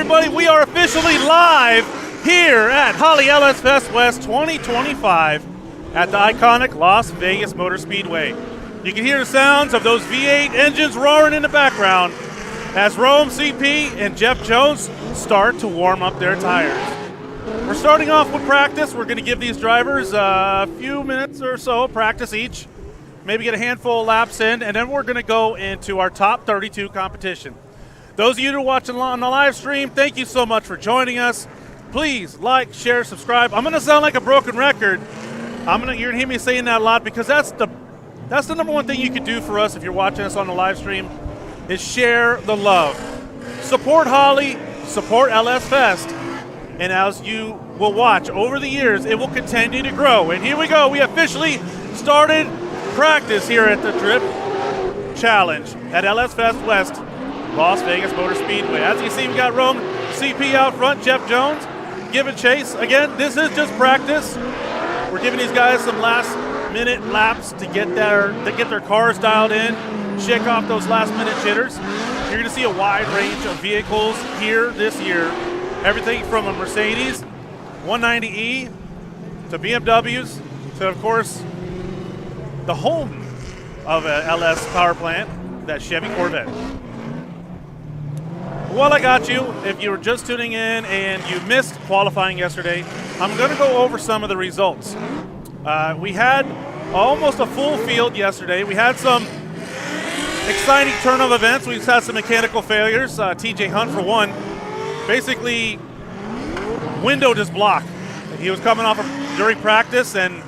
everybody. We are officially live here at Holley LS Fest West 2025 at the iconic Las Vegas Motor Speedway. You can hear the sounds of those V8 engines roaring in the background as Rome CP and Jeff Jones start to warm up their tires. We're starting off with practice. We're going to give these drivers a few minutes or so of practice each, maybe get a handful of laps in, and then we're going to go into our top 32 competition. Those of you who are watching on the live stream, thank you so much for joining us. Please like, share, subscribe. I'm going to sound like a broken record. You're going to hear me saying that a lot because that's the number one thing you can do for us if you're watching us on the live stream is share the love. Support Holley, support LS Fest, and as you will watch over the years, it will continue to grow. And here we go. We officially started practice here at the Drip Challenge at LS Fest West, Las Vegas Motor Speedway. As you see, we got Rome CP out front, Jeff Jones giving chase. Again, this is just practice. We're giving these guys some last-minute laps to get their cars dialed in, shake off those last-minute jitters. You're going to see a wide range of vehicles here this year. Everything from a Mercedes 190E to BMWs to, of course, the home of a LS power plant, that Chevy Corvette. While I got you, if you were just tuning in and you missed qualifying yesterday, I'm going to go over some of the results. We had almost a full field yesterday. We had some exciting turn of events. We've had some mechanical failures. TJ Hunt, for one, basically windowed his block. He was coming off during practice, and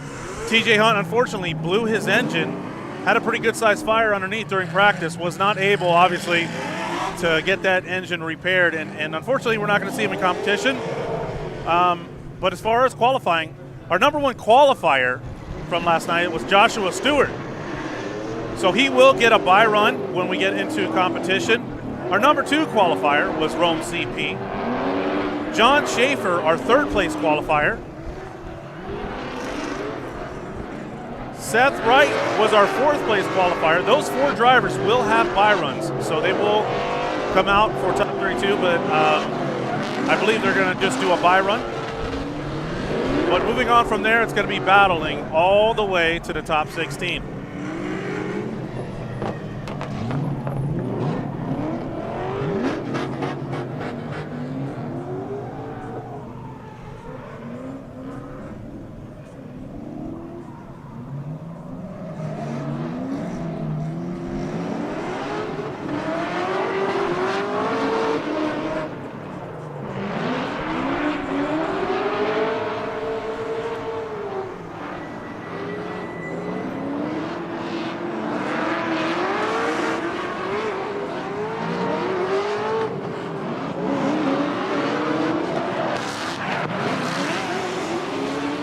TJ Hunt unfortunately blew his engine, had a pretty good sized fire underneath during practice, was not able, obviously, to get that engine repaired, and unfortunately we're not going to see him in competition. But as far as qualifying, our number one qualifier from last night was Joshua Stewart. So he will get a bye run when we get into competition. Our number two qualifier was Rome CP. John Schaefer, our third place qualifier. Seth Wright was our fourth place qualifier. Those four drivers will have bye runs, so they will come out for top 32, but I believe they're going to just do a bye run. But moving on from there, it's going to be battling all the way to the top 16.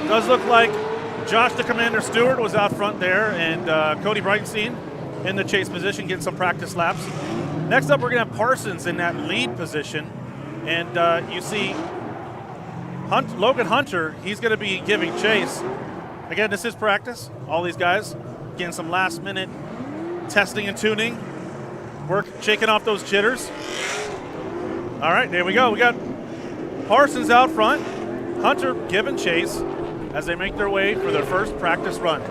Does look like Josh the Commander Stewart was out front there, and Cody Breitenstein in the chase position getting some practice laps. Next up, we're going to have Parsons in that lead position, and you see Logan Hunter, he's going to be giving chase. Again, this is practice. All these guys getting some last-minute testing and tuning, shaking off those jitters. All right, there we go. We got Parsons out front, Hunter giving chase as they make their way for their first practice run.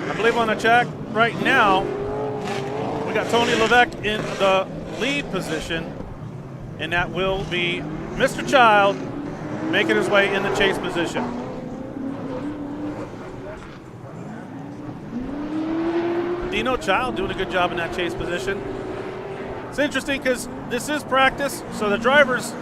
I believe on the track right now, we got Tony Levesque in the lead position, and that will be Mr. Child making his way in the chase position. Dino Child doing a good job in that chase position. It's interesting because this is practice, so the drivers,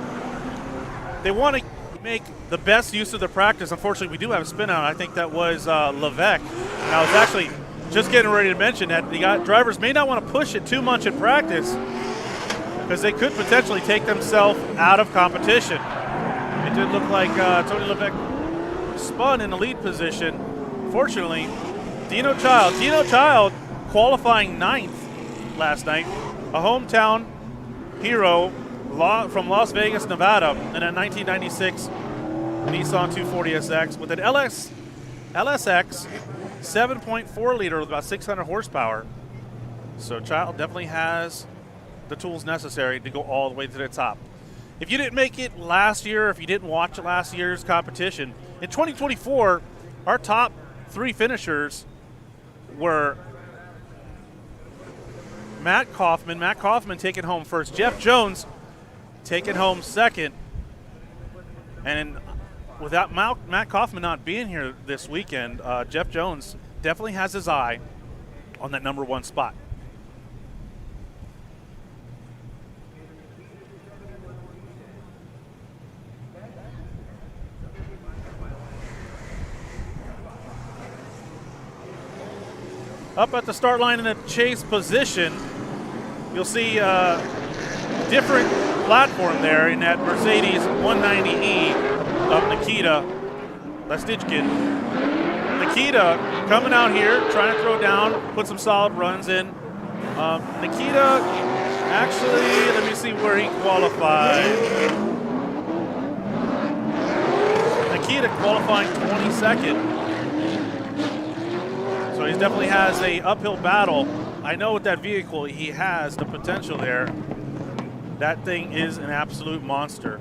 they want to make the best use of the practice. Unfortunately, we do have a spin out. I think that was Levesque. I was actually just getting ready to mention that the drivers may not want to push it too much in practice because they could potentially take themselves out of competition. It did look like Tony Levesque spun in the lead position. Fortunately, Dino Child qualifying 9th last night. A hometown hero from Las Vegas, Nevada, in a 1996 Nissan 240SX with an LSX 7.4 liter with about 600 horsepower. So Child definitely has the tools necessary to go all the way to the top. If you didn't make it last year, if you didn't watch last year's competition, in 2024, our top 3 finishers were Matt Kaufman taking home first, Jeff Jones taking home second, and without Matt Kaufman not being here this weekend, Jeff Jones definitely has his eye on that number 1 spot. Up at the start line in a chase position, you'll see a different platform there in that Mercedes 190E of Nikita Lestichkin. Nikita coming out here, trying to throw down, put some solid runs in. Nikita, actually, let me see where he qualified. Nikita qualifying 22nd. So he definitely has a uphill battle. I know with that vehicle, he has the potential there. That thing is an absolute monster.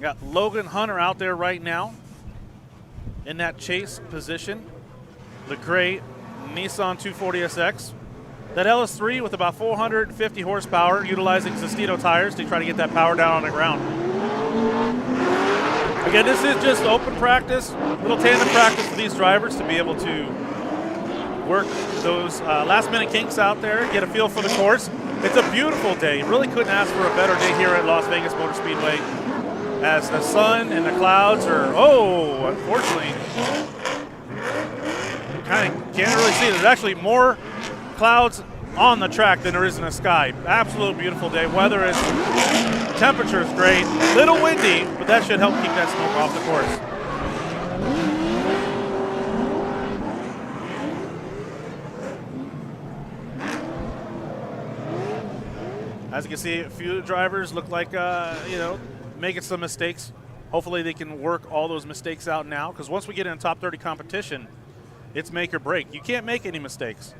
Got Logan Hunter out there right now in that chase position. The gray Nissan 240SX. That LS3 with about 450 horsepower, utilizing Sestito tires to try to get that power down on the ground. Again, this is just open practice, little tandem practice for these drivers to be able to work those last-minute kinks out there, get a feel for the course. It's a beautiful day. Really couldn't ask for a better day here at Las Vegas Motor Speedway, as the sun and the clouds are, unfortunately, kind of can't really see. There's actually more clouds on the track than there is in the sky. Absolute beautiful day. Weather is, temperature is great. Little windy, but that should help keep that smoke off the course. As you can see, a few drivers look like, making some mistakes. Hopefully they can work all those mistakes out now, because once we get in a top 30 competition, it's make or break. You can't make any mistakes.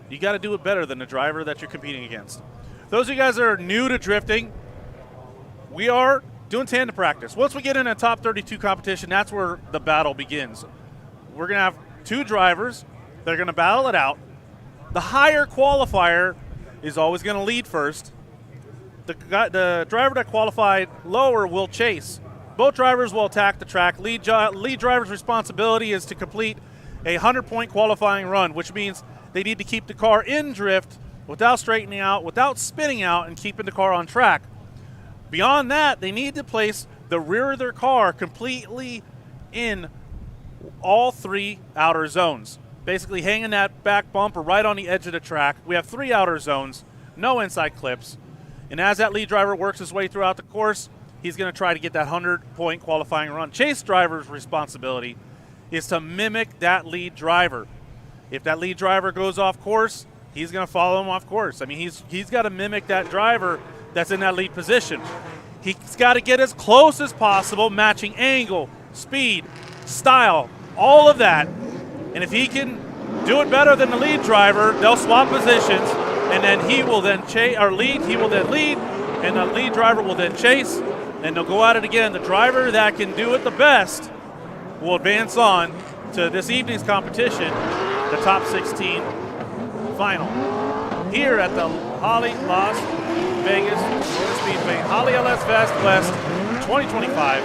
You got to do it better than the driver that you're competing against. Those of you guys that are new to drifting, we are doing tandem practice. Once we get in a top 32 competition, that's where the battle begins. We're going to have 2 drivers that are going to battle it out. The higher qualifier is always going to lead first. The driver that qualified lower will chase. Both drivers will attack the track. Lead driver's responsibility is to complete a 100-point qualifying run, which means they need to keep the car in drift without straightening out, without spinning out, and keeping the car on track. Beyond that, they need to place the rear of their car completely in all 3 outer zones, basically hanging that back bumper right on the edge of the track. We have 3 outer zones, no inside clips. And as that lead driver works his way throughout the course, he's going to try to get that 100-point qualifying run. Chase driver's responsibility is to mimic that lead driver. If that lead driver goes off course, he's going to follow him off course. I mean, he's got to mimic that driver that's in that lead position. He's got to get as close as possible, matching angle, speed, style, all of that. And if he can do it better than the lead driver, they'll swap positions, and then he will then lead, and the lead driver will then chase, and they'll go at it again. The driver that can do it the best will advance on to this evening's competition, the top 16 final. Here at the Holley Las Vegas Motor Speedway, Holley LS Fest West 2025.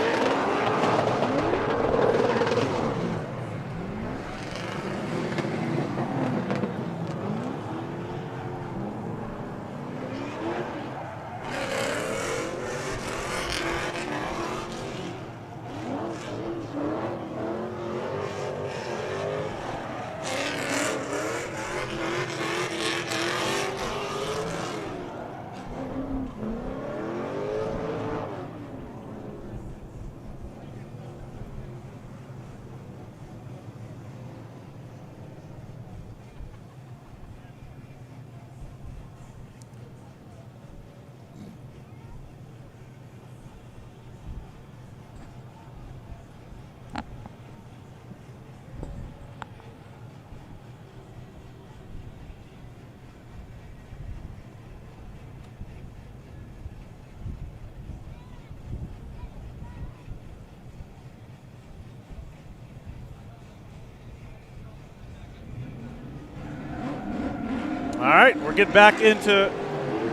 All right, we're getting back into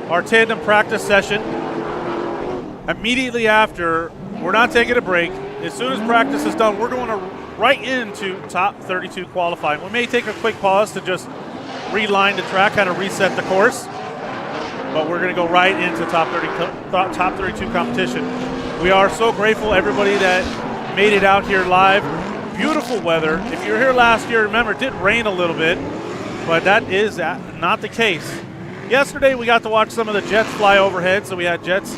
our tandem practice session. Immediately after, we're not taking a break. As soon as practice is done, we're going to right into top 32 qualifying. We may take a quick pause to just reline the track, kind of reset the course, but we're going to go right into top 32 competition. We are so grateful, everybody that made it out here live. Beautiful weather. If you were here last year, remember, it did rain a little bit, but that is not the case. Yesterday, we got to watch some of the jets fly overhead, so we had jets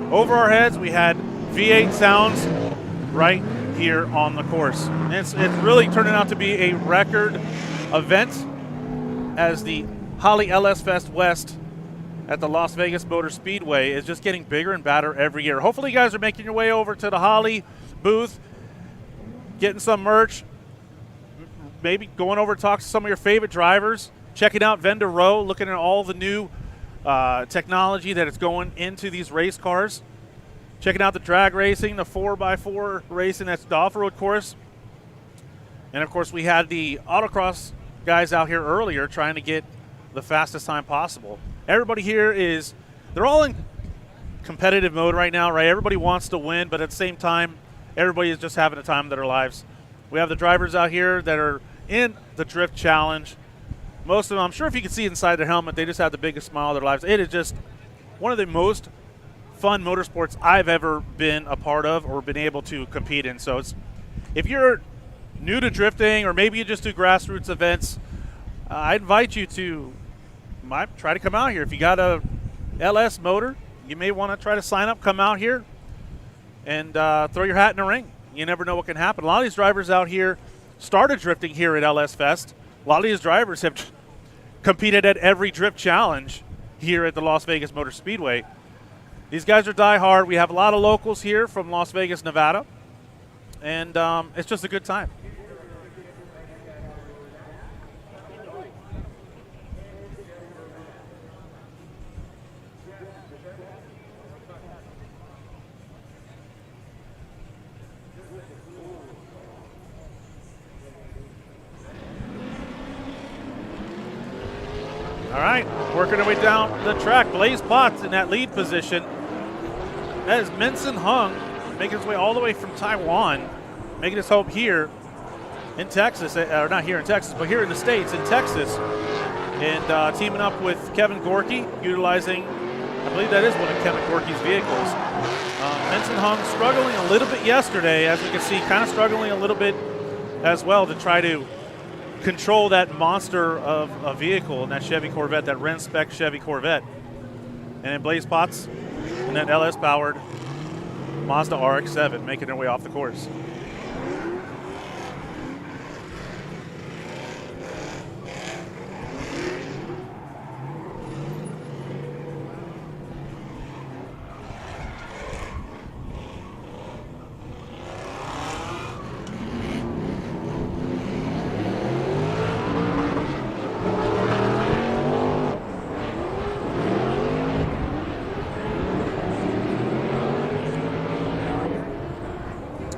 over our heads. We had V8 sounds right here on the course. And it's really turning out to be a record event as the Holley LS Fest West at the Las Vegas Motor Speedway is just getting bigger and badder every year. Hopefully you guys are making your way over to the Holley booth, getting some merch, maybe going over to talk to some of your favorite drivers, checking out Vendor Row, looking at all the new technology that is going into these race cars, checking out the drag racing, the 4x4 racing that's the off-road course. And, of course, we had the autocross guys out here earlier trying to get the fastest time possible. Everybody here they're all in competitive mode right now, right? Everybody wants to win, but at the same time, everybody is just having a time of their lives. We have the drivers out here that are in the Drift Challenge. Most of them, I'm sure if you can see inside their helmet, they just have the biggest smile of their lives. It is just one of the most fun motorsports I've ever been a part of or been able to compete in. So if you're new to drifting or maybe you just do grassroots events, I invite you to try to come out here. If you got a LS motor, you may want to try to sign up, come out here, and throw your hat in the ring. You never know what can happen. A lot of these drivers out here started drifting here at LS Fest. A lot of these drivers have competed at every Drift Challenge here at the Las Vegas Motor Speedway. These guys are diehard. We have a lot of locals here from Las Vegas, Nevada, and it's just a good time. All right, working our way down the track. Blaze Potts in that lead position. That is Minson Hung making his way all the way from Taiwan, making his hope here in Texas, or not here in Texas, but here in the States, in Texas, and teaming up with Kevin Gorky, utilizing, I believe that is one of Kevin Gorky's vehicles. Minson Hung struggling a little bit yesterday, as we can see, kind of struggling a little bit as well to try to control that monster of a vehicle in that Chevy Corvette, that Ren spec Chevy Corvette. And then Blaze Potts in that LS-powered Mazda RX-7 making their way off the course.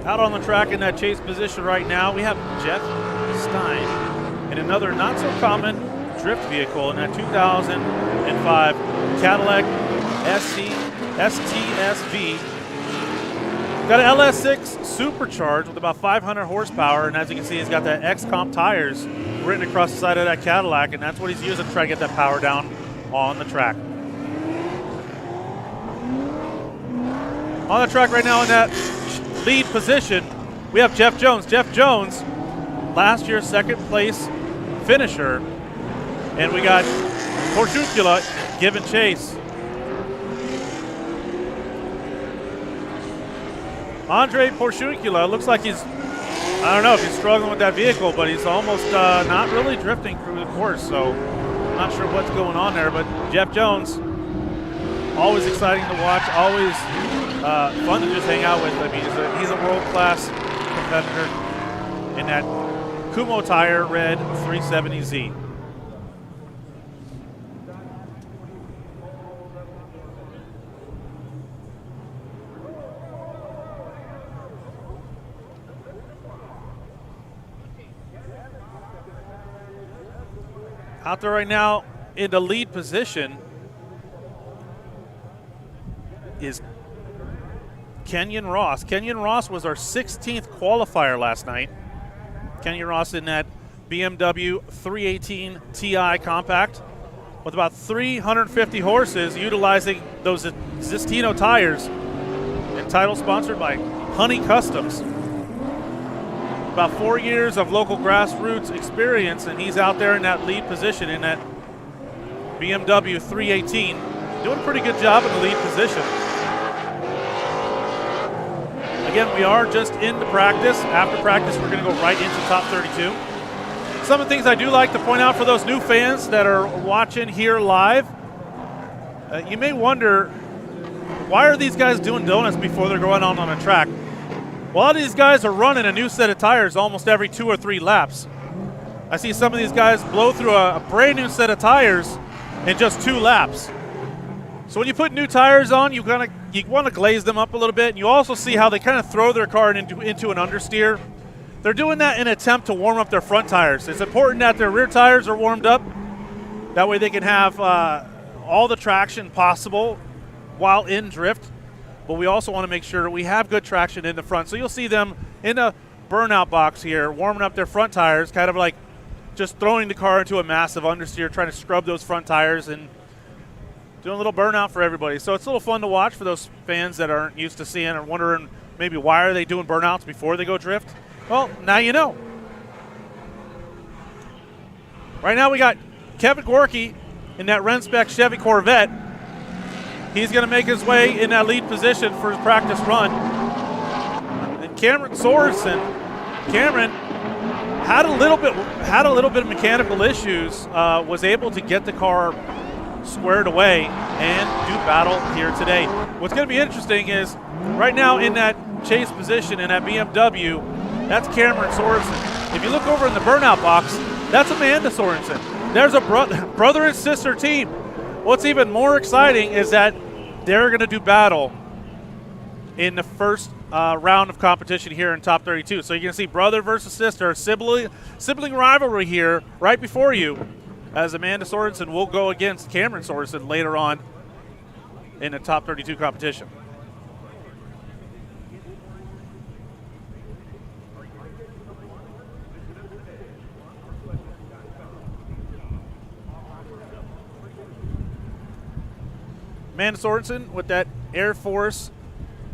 Out on the track in that chase position right now, we have Jeff Stein in another not-so-common drift vehicle in that 2005 Cadillac STSV. Got an LS6 supercharged with about 500 horsepower, and as you can see, he's got that X-Comp tires written across the side of that Cadillac, and that's what he's using to try to get that power down on the track. On the track right now in that lead position, we have Jeff Jones. Jeff Jones, last year's second place finisher. And we got Porciuncula giving chase. Andre Porciuncula looks like he's, I don't know if he's struggling with that vehicle, but he's almost not really drifting through the course. So I'm not sure what's going on there, but Jeff Jones, always exciting to watch, always fun to just hang out with. I mean, he's a world-class competitor in that Kumo Tire Red 370Z. Out there right now in the lead position is Kenyon Ross. Kenyon Ross was our 16th qualifier last night. Kenyon Ross in that BMW 318 Ti compact with about 350 horses, utilizing those Zistino tires, and title sponsored by Honey Customs. About 4 years of local grassroots experience, and he's out there in that lead position in that BMW 318, doing a pretty good job in the lead position. Again, we are just into practice. After practice, we're going to go right into top 32. Some of the things I do like to point out for those new fans that are watching here live, you may wonder, why are these guys doing donuts before they're going on a track? Well, a lot of these guys are running a new set of tires almost every 2 or 3 laps. I see some of these guys blow through a brand new set of tires in just 2 laps. So when you put new tires on, you want to glaze them up a little bit, and you also see how they kind of throw their car into an understeer. They're doing that in an attempt to warm up their front tires. It's important that their rear tires are warmed up. That way they can have all the traction possible while in drift. But we also want to make sure we have good traction in the front. So you'll see them in a burnout box here, warming up their front tires, kind of like just throwing the car into a massive understeer, trying to scrub those front tires and doing a little burnout for everybody. So it's a little fun to watch for those fans that aren't used to seeing or wondering maybe why are they doing burnouts before they go drift. Well, now you know. Right now we got Kevin Gorky in that Renspec Chevy Corvette. He's going to make his way in that lead position for his practice run. And Cameron Sorensen, Cameron had a little bit of mechanical issues, was able to get the car squared away and do battle here today. What's going to be interesting is right now in that chase position in that BMW, that's Cameron Sorensen. If you look over in the burnout box, that's Amanda Sorensen. There's a brother and sister team. What's even more exciting is that they're going to do battle in the first round of competition here in top 32. So you're going to see brother versus sister, sibling rivalry here right before you, as Amanda Sorensen will go against Cameron Sorensen later on in the top 32 competition. Amanda Sorensen with that Air Force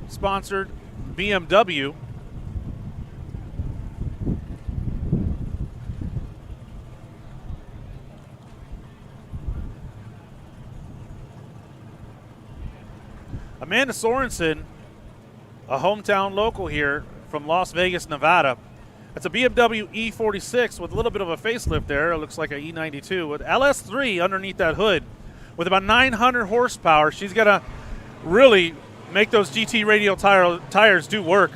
sponsored BMW. Amanda Sorensen, a hometown local here from Las Vegas, Nevada. It's a BMW E46 with a little bit of a facelift there. It looks like an E92 with LS3 underneath that hood. With about 900 horsepower, she's going to really make those GT radial tires do work.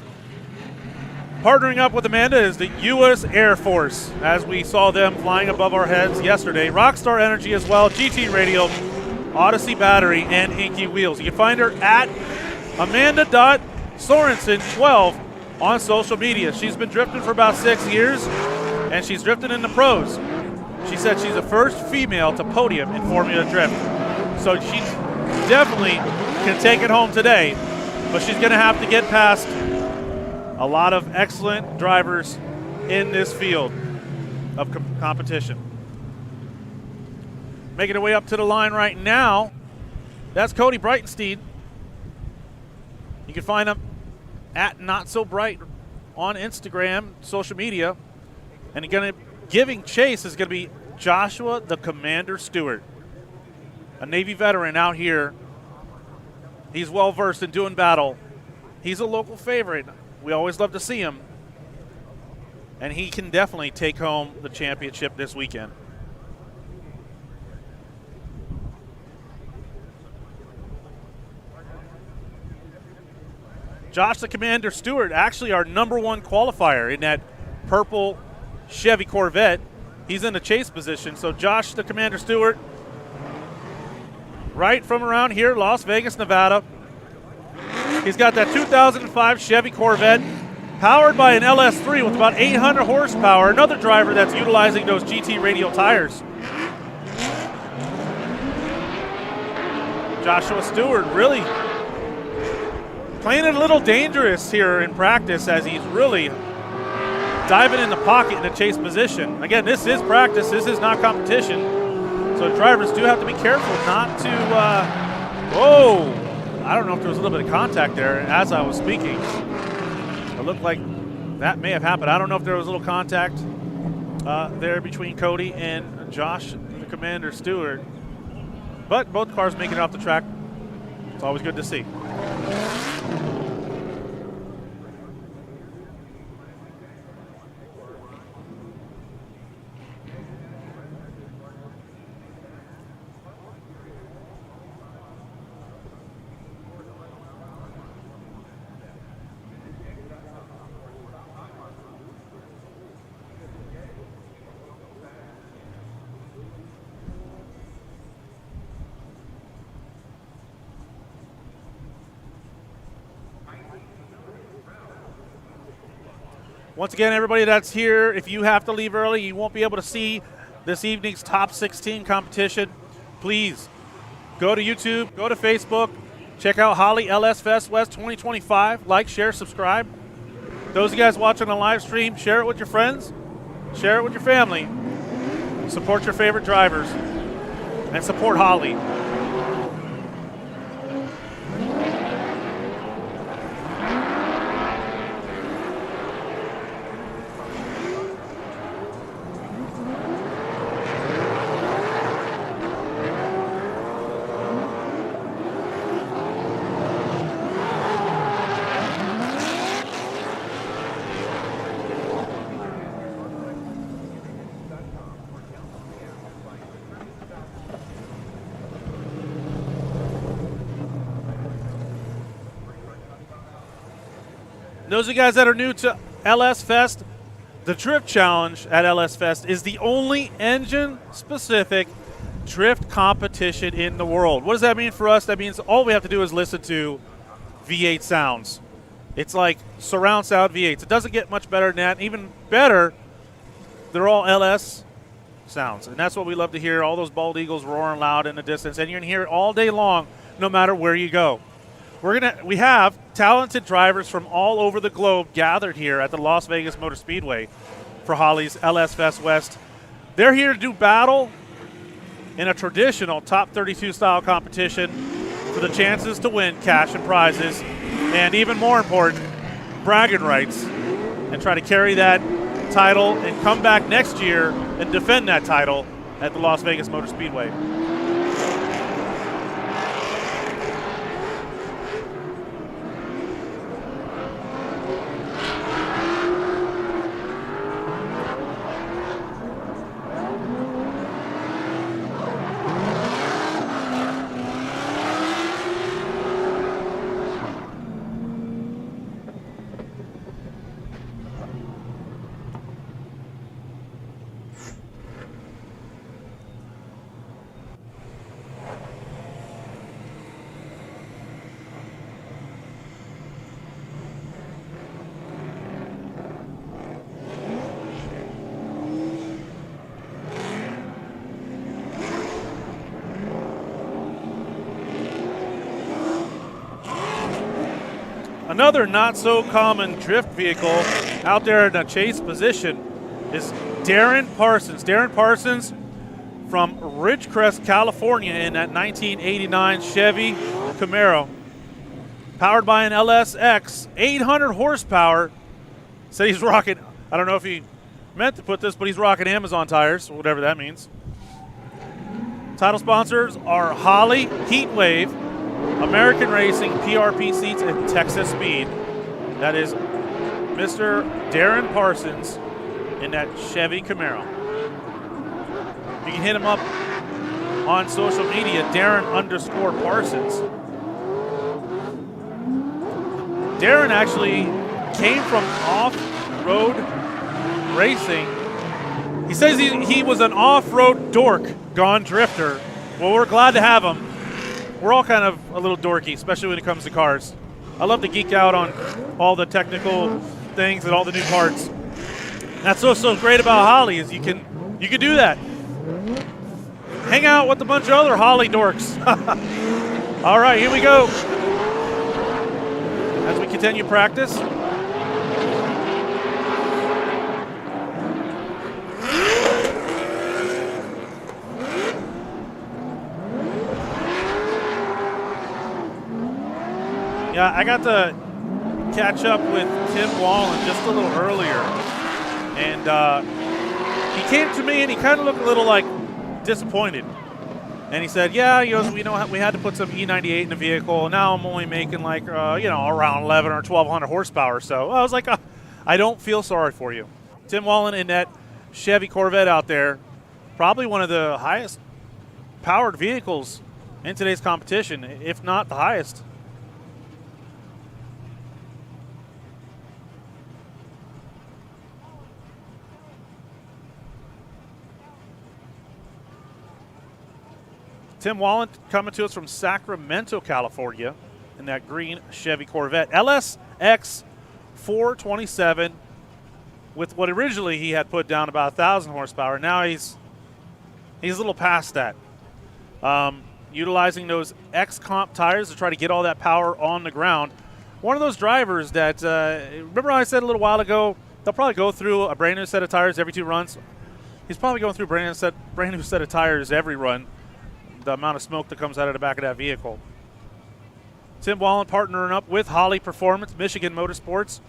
Partnering up with Amanda is the U.S. Air Force, as we saw them flying above our heads yesterday. Rockstar Energy as well, GT Radial, Odyssey Battery, and Inky Wheels. You can find her at Amanda.Sorensen12 on social media. She's been drifting for about 6 years, and she's drifting in the pros. She said she's the first female to podium in Formula Drift. So she definitely can take it home today, but she's going to have to get past a lot of excellent drivers in this field of competition. Making her way up to the line right now, that's Cody Breitenstein. You can find him at Not So Bright on Instagram, social media. And giving chase is going to be Joshua the Commander Stewart, a Navy veteran out here. He's well versed in doing battle. He's a local favorite. We always love to see him. And he can definitely take home the championship this weekend. Josh the Commander Stewart, actually our #1 qualifier in that purple Chevy Corvette. He's in the chase position. So Josh the Commander Stewart, right from around here, Las Vegas, Nevada. He's got that 2005 Chevy Corvette, powered by an LS3 with about 800 horsepower. Another driver that's utilizing those GT radial tires. Joshua Stewart really playing it a little dangerous here in practice as he's really diving in the pocket in a chase position. Again, this is practice. This is not competition. So drivers do have to be careful not to, whoa. I don't know if there was a little bit of contact there as I was speaking. It looked like that may have happened. I don't know if there was a little contact there between Cody and Josh, the Commander Stewart. But both cars making it off the track. It's always good to see. Once again, everybody that's here, if you have to leave early, you won't be able to see this evening's top 16 competition. Please go to YouTube, go to Facebook, check out Holley LS Fest West 2025. Like, share, subscribe. Those of you guys watching on live stream, share it with your friends, share it with your family. Support your favorite drivers, and support Holley. Those of you guys that are new to LS Fest, the Drift Challenge at LS Fest is the only engine-specific drift competition in the world. What does that mean for us? That means all we have to do is listen to V8 sounds. It's like surround sound V8s. It doesn't get much better than that. Even better, they're all LS sounds. And that's what we love to hear, all those bald eagles roaring loud in the distance. And you're going to hear it all day long, no matter where you go. We have talented drivers from all over the globe gathered here at the Las Vegas Motor Speedway for Holley's LS Fest West. They're here to do battle in a traditional top 32 style competition for the chances to win cash and prizes, and even more important, bragging rights, and try to carry that title and come back next year and defend that title at the Las Vegas Motor Speedway. Another not-so-common drift vehicle out there in a chase position is Darren Parsons. Darren Parsons from Ridgecrest, California in that 1989 Chevy Camaro. Powered by an LSX, 800 horsepower. Said he's rocking, I don't know if he meant to put this, but he's rocking Amazon tires, whatever that means. Title sponsors are Holley, Heatwave, American Racing, PRP Seats, and Texas Speed. That is Mr. Darren Parsons in that Chevy Camaro. You can hit him up on social media, Darren_Parsons. Darren actually came from off-road racing. He says he was an off-road dork gone drifter. Well, we're glad to have him. We're all kind of a little dorky, especially when it comes to cars. I love to geek out on all the technical things and all the new parts. That's what's so great about Holley is you can do that. Hang out with a bunch of other Holley dorks. All right, here we go. As we continue practice. Yeah, I got to catch up with Tim Wallen just a little earlier, and he came to me and he kind of looked a little like disappointed. And he said, "Yeah, he goes, we had to put some E98 in the vehicle. Now I'm only making like around 11 or 1,200 horsepower." So I was like, "I don't feel sorry for you." Tim Wallen in that Chevy Corvette out there, probably one of the highest powered vehicles in today's competition, if not the highest. Tim Wallen coming to us from Sacramento, California, in that green Chevy Corvette. LSX 427 with what originally he had put down about 1,000 horsepower. Now he's a little past that. Utilizing those X-Comp tires to try to get all that power on the ground. One of those drivers that, remember I said a little while ago, they'll probably go through a brand new set of tires every 2 runs. He's probably going through a brand new set of tires every run. The amount of smoke that comes out of the back of that vehicle. Tim Wallen partnering up with Holley Performance, Michigan Motorsports,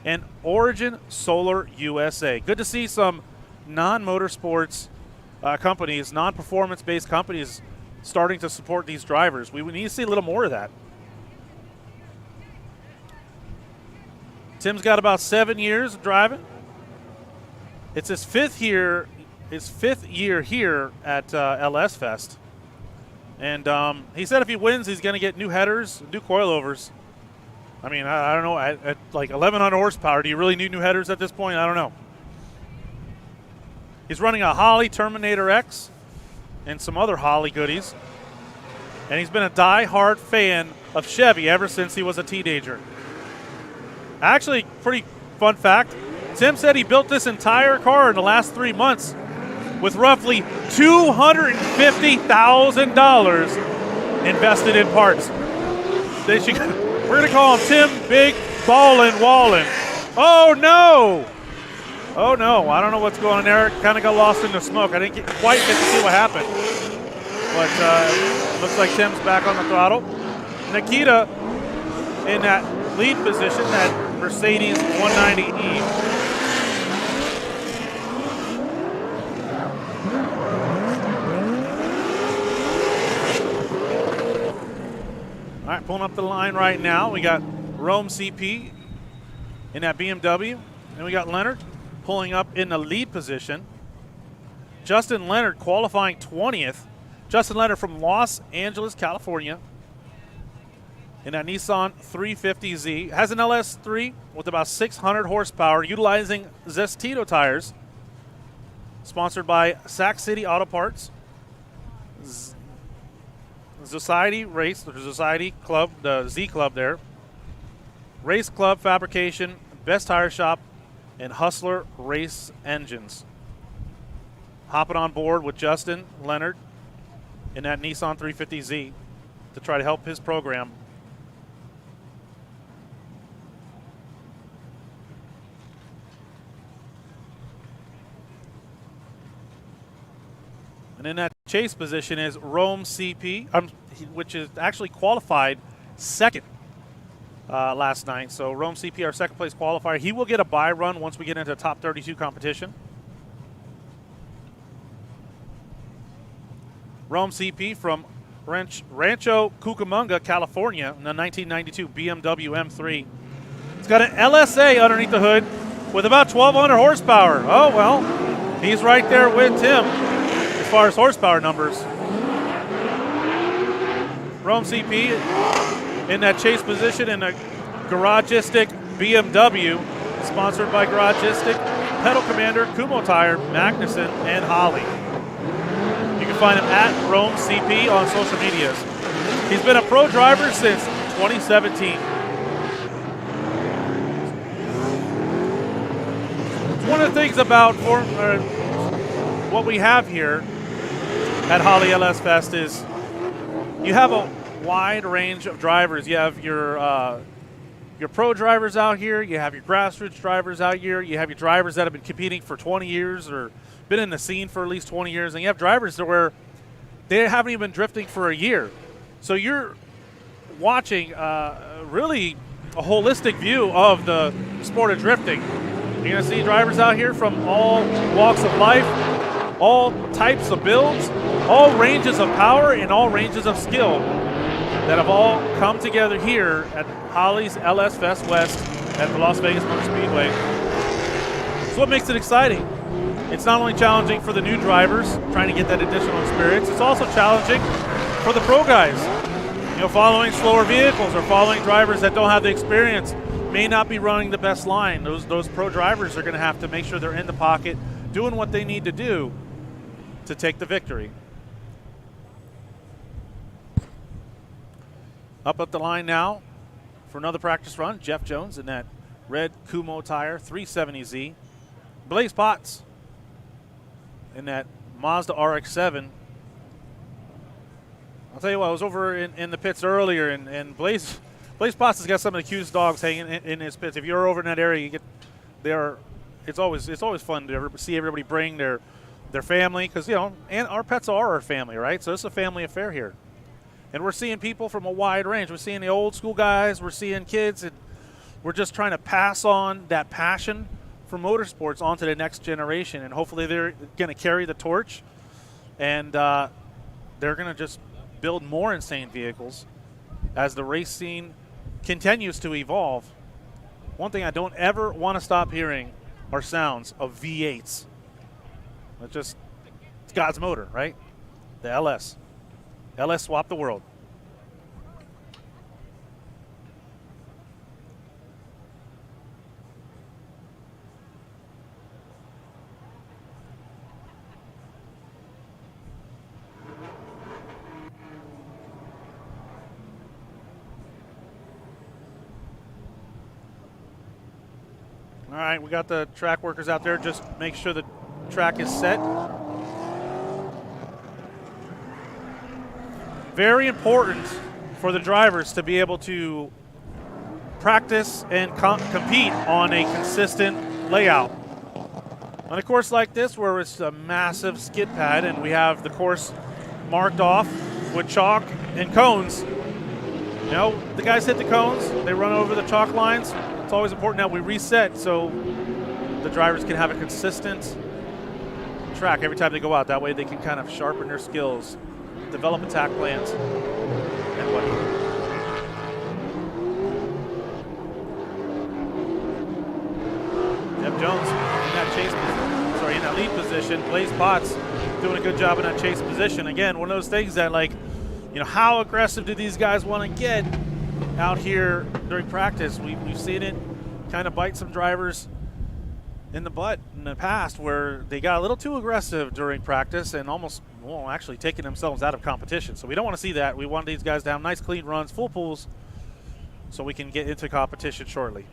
and Origin Solar USA. Good to see some non-motorsports companies, non-performance-based companies starting to support these drivers. We need to see a little more of that. Tim's got about 7 years of driving. It's his fifth year here at LS Fest. And he said if he wins, he's going to get new headers, new coilovers. I mean, I don't know. At like 1,100 horsepower, do you really need new headers at this point? I don't know. He's running a Holley Terminator X and some other Holley goodies. And he's been a die-hard fan of Chevy ever since he was a teenager. Actually, pretty fun fact, Tim said he built this entire car in the last 3 months with roughly $250,000 invested in parts. We're going to call him Tim Big Ballin' Wallen. Oh, no. Oh, no. I don't know what's going on there. Kind of got lost in the smoke. I didn't quite get to see what happened. But looks like Tim's back on the throttle. Nikita in that lead position, that Mercedes 190E. All right, pulling up the line right now. We got Rome CP in that BMW. And we got Leonard pulling up in the lead position. Justin Leonard qualifying 20th. Justin Leonard from Los Angeles, California. In that Nissan 350Z. Has an LS3 with about 600 horsepower, utilizing Zestito tires. Sponsored by Sac City Auto Parts. Society Race, the Society Club, the Z Club there. Race Club Fabrication, Best Tire Shop, and Hustler Race Engines. Hopping on board with Justin Leonard in that Nissan 350Z to try to help his program. And in that chase position is Rome CP, which is actually qualified second last night. So Rome CP, our second place qualifier. He will get a bye run once we get into the top 32 competition. Rome CP from Rancho Cucamonga, California, in the 1992 BMW M3. It's got an LSA underneath the hood with about 1,200 horsepower. Oh, well, he's right there with Tim as far as horsepower numbers. Rome CP in that chase position in a Garagistic BMW, sponsored by Garagistic, Pedal Commander, Kumho Tire, Magnuson, and Holley. You can find him at Rome CP on social medias. He's been a pro driver since 2017. One of the things about what we have here at Holley LS Fest is you have wide range of drivers. You have your pro drivers out here. You have your grassroots drivers out here. You have your drivers that have been competing for 20 years or been in the scene for at least 20 years. And you have drivers to where they haven't even been drifting for a year. So you're watching really a holistic view of the sport of drifting. You're going to see drivers out here from all walks of life, all types of builds, all ranges of power, and all ranges of skill that have all come together here at Holley's LS Fest West at the Las Vegas Motor Speedway. That's what makes it exciting. It's not only challenging for the new drivers trying to get that additional experience, it's also challenging for the pro guys. You know, following slower vehicles or following drivers that don't have the experience may not be running the best line. Those pro drivers are going to have to make sure they're in the pocket doing what they need to do to take the victory. Up at the line now for another practice run, Jeff Jones in that red Kumo tire, 370Z. Blaze Potts in that Mazda RX-7. I'll tell you what, I was over in the pits earlier, and Blaze Potts has got some of the cutest dogs hanging in his pits. If you're over in that area, it's always fun to see everybody bring their family, because, you know, and our pets are our family, right? So it's a family affair here. And we're seeing people from a wide range. We're seeing the old school guys. We're seeing kids. And we're just trying to pass on that passion for motorsports onto the next generation. And hopefully they're going to carry the torch. And they're going to just build more insane vehicles as the race scene continues to evolve. One thing I don't ever want to stop hearing are sounds of V8s. It's God's motor, right? The LS. LS swap the world. All right, we got the track workers out there. Just make sure the track is set. Very important for the drivers to be able to practice and compete on a consistent layout. On a course like this, where it's a massive skid pad and we have the course marked off with chalk and cones, you know, the guys hit the cones, they run over the chalk lines. It's always important that we reset so the drivers can have a consistent track every time they go out. That way they can kind of sharpen their skills, develop attack plans, and whatnot. Jeff Jones in that lead position. Blaze Potts doing a good job in that chase position. Again, one of those things that, like, you know, how aggressive do these guys want to get out here during practice? We've seen it kind of bite some drivers in the butt in the past, where they got a little too aggressive during practice and almost, well, actually taking themselves out of competition. So we don't want to see that. We want these guys to have nice, clean runs, full pools, so we can get into competition shortly.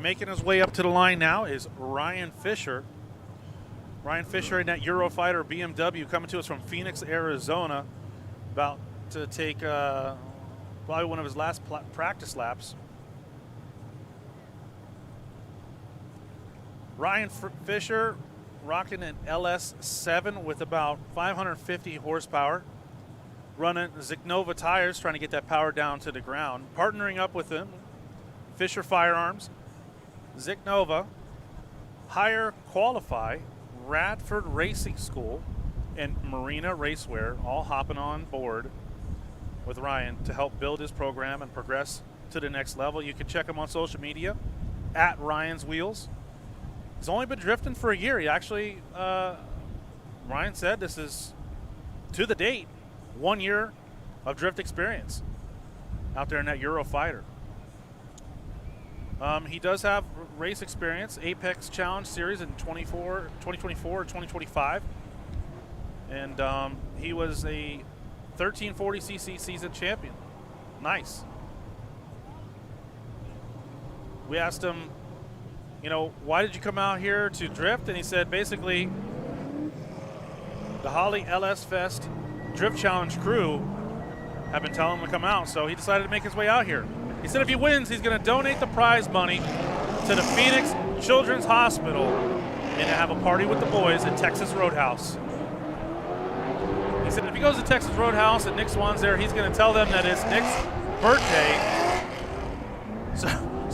making his way up to the line now is Ryan Fisher. Ryan Fisher in that Eurofighter BMW coming to us from Phoenix, Arizona. About to take probably one of his last practice laps. Ryan Fisher rocking an LS7 with about 550 horsepower. Running Ziknova tires, trying to get that power down to the ground. Partnering up with him, Fisher Firearms, Ziknova, Hire Qualify, Radford Racing School, and Marina Racewear, all hopping on board with Ryan to help build his program and progress to the next level. You can check him on social media at Ryan's Wheels. He's only been drifting for a year. He actually, Ryan said this is, to the date, 1 year of drift experience out there in that Eurofighter. He does have race experience, Apex Challenge Series in 2024 or 2025. And he was a 1340cc season champion. Nice. We asked him, you know, why did you come out here to drift? And he said basically the Holley LS Fest Drift Challenge crew have been telling him to come out, so he decided to make his way out here. He said if he wins, he's going to donate the prize money to the Phoenix Children's Hospital and have a party with the boys at Texas Roadhouse. He said if he goes to Texas Roadhouse and Nick Swan's there, he's going to tell them that it's Nick's birthday, so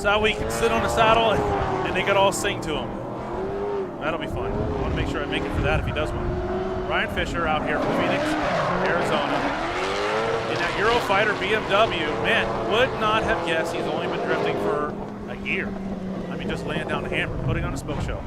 that we can sit on the saddle and they could all sing to him. That'll be fun. I want to make sure I make it for that if he does win. Ryan Fisher out here from Phoenix, Arizona. In that Eurofighter BMW, man, would not have guessed he's only been drifting for a year. I mean, just laying down the hammer, putting on a spoke show.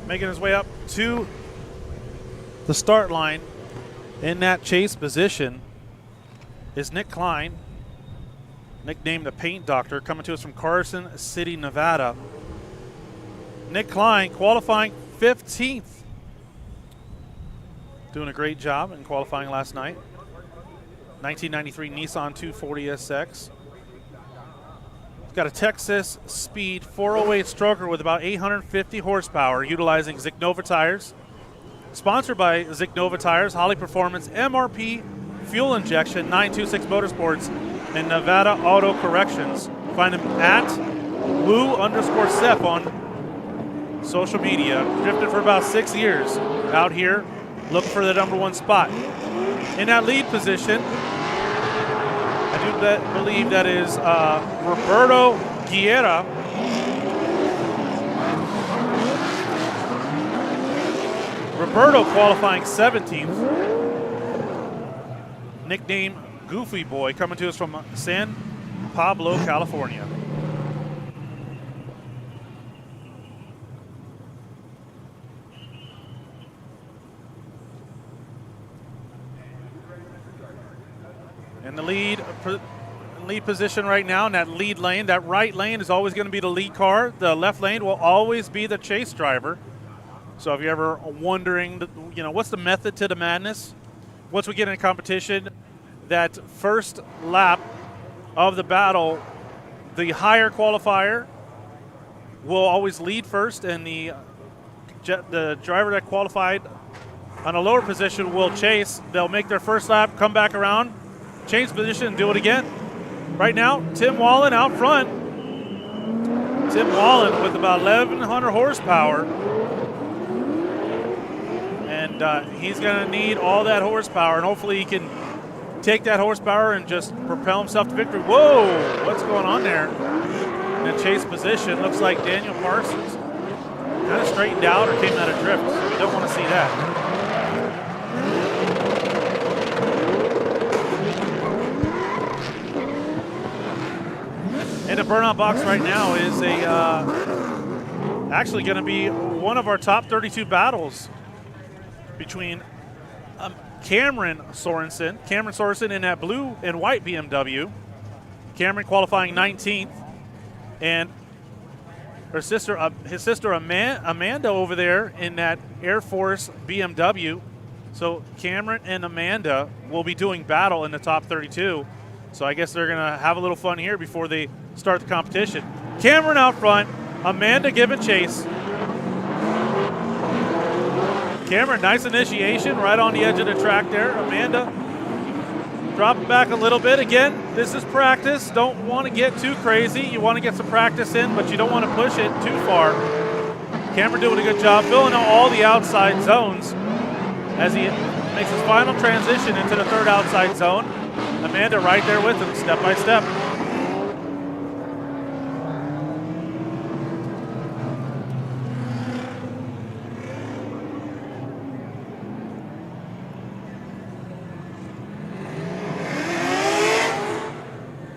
making his way up to the start line in that chase position is Nick Klein, nicknamed the Paint Doctor, coming to us from Carson City, Nevada. Nick Klein qualifying 15th. Doing a great job in qualifying last night. 1993 Nissan 240 SX. He's got a Texas Speed 408 stroker with about 850 horsepower, utilizing Zicknova tires. Sponsored by Zicknova tires, Holley Performance, MRP, fuel injection, 926 Motorsports, and Nevada Auto Corrections. Find him at Lou_Seth on social media. Drifted for about 6 years out here, looking for the #1 spot. In that lead position, I do believe that is Roberto Guerra. Roberto qualifying 17th. Nickname Goofy Boy, coming to us from San Pablo, California. In the lead position right now, in that lead lane, that right lane is always going to be the lead car. The left lane will always be the chase driver. So if you're ever wondering, what's the method to the madness? Once we get in a competition, that first lap of the battle, the higher qualifier will always lead first, and the driver that qualified on a lower position will chase. They'll make their first lap, come back around, change position, and do it again. Right now, Tim Wallen out front. Tim Wallen with about 1,100 horsepower. And he's going to need all that horsepower, and hopefully he can take that horsepower and just propel himself to victory. Whoa, what's going on there? In the chase position, looks like Daniel Parsons kind of straightened out or came out of drift. So we don't want to see that. In the burnout box right now is actually going to be one of our top 32 battles between Cameron Sorensen in that blue and white BMW. Cameron qualifying 19th, and his sister Amanda over there in that Air Force BMW. So Cameron and Amanda will be doing battle in the top 32. So I guess they're going to have a little fun here before they start the competition. Cameron out front, Amanda giving chase. Cameron, nice initiation right on the edge of the track there. Amanda dropping back a little bit. Again, this is practice. Don't want to get too crazy. You want to get some practice in, but you don't want to push it too far. Cameron doing a good job filling out all the outside zones as he makes his final transition into the third outside zone. Amanda right there with him, step by step.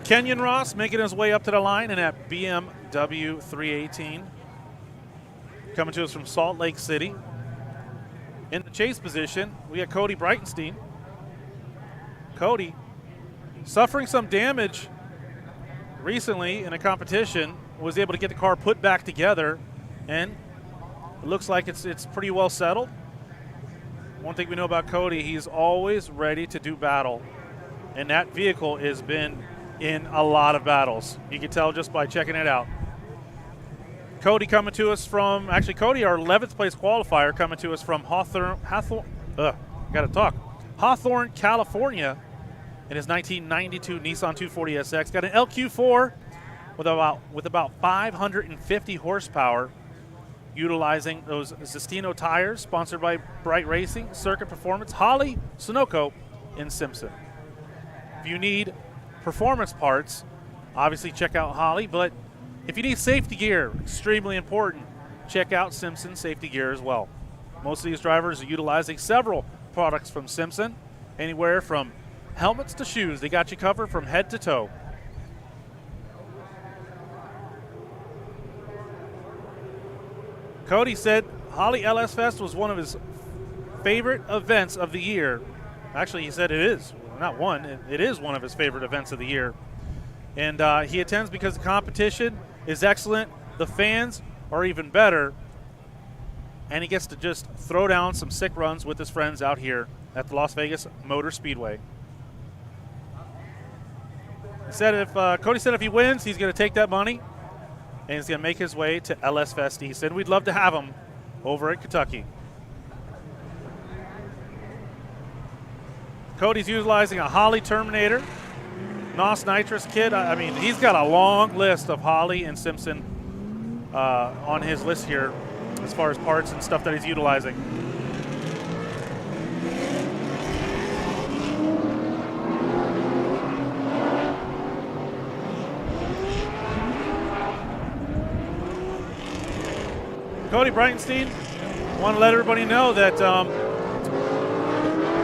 Kenyon Ross making his way up to the line in that BMW 318. Coming to us from Salt Lake City. In the chase position, we got Cody Breitenstein. Cody suffering some damage recently in a competition, was able to get the car put back together, and it looks like it's pretty well settled. One thing we know about Cody, he's always ready to do battle, and that vehicle has been in a lot of battles. You can tell just by checking it out. Cody coming to us from, Cody, our 11th place qualifier, coming to us from Hawthorne, California, in his 1992 Nissan 240 SX. Got an LQ4 with about 550 horsepower, utilizing those Zestino tires, sponsored by Bright Racing, Circuit Performance, Holley, Sunoco, and Simpson. If you need performance parts, obviously check out Holley, but if you need safety gear, extremely important, check out Simpson safety gear as well. Most of these drivers are utilizing several products from Simpson, anywhere from helmets to shoes. They got you covered from head to toe. Cody said Holley LS Fest was one of his favorite events of the year. Actually, he said it is. Not one. It is one of his favorite events of the year. And he attends because the competition is excellent. The fans are even better. And he gets to just throw down some sick runs with his friends out here at the Las Vegas Motor Speedway. Cody said if he wins, he's going to take that money and he's going to make his way to LS Fest East. And we'd love to have him over at Kentucky. Cody's utilizing a Holley Terminator, NOS Nitrous kit. I mean, he's got a long list of Holley and Simpson on his list here as far as parts and stuff that he's utilizing. Cody Breitenstein, want to let everybody know that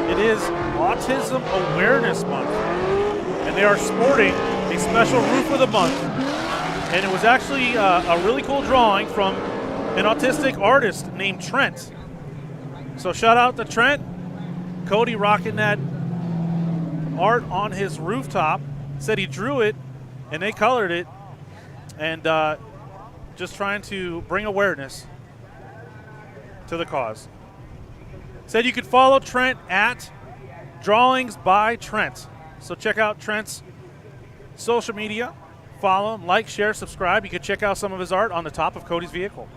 it is Autism Awareness Month, and they are sporting a special Roof of the Month. And it was actually a really cool drawing from an autistic artist named Trent. So shout out to Trent. Cody rocking that art on his rooftop. Said he drew it and they colored it, and just trying to bring awareness to the cause. Said you could follow Trent at Drawings by Trent. So check out Trent's social media. Follow him, like, share, subscribe. You can check out some of his art on the top of Cody's vehicle.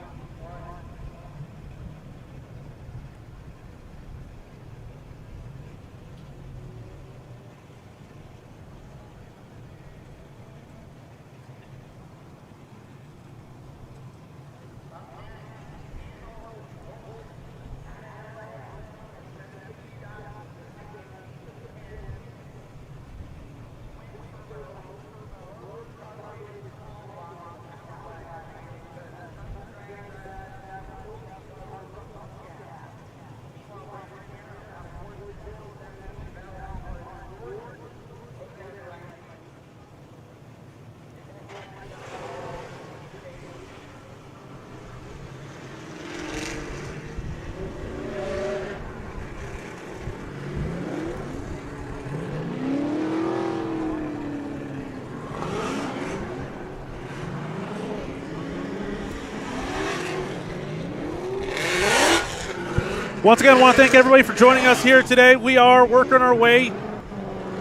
Once again, I want to thank everybody for joining us here today. We are working our way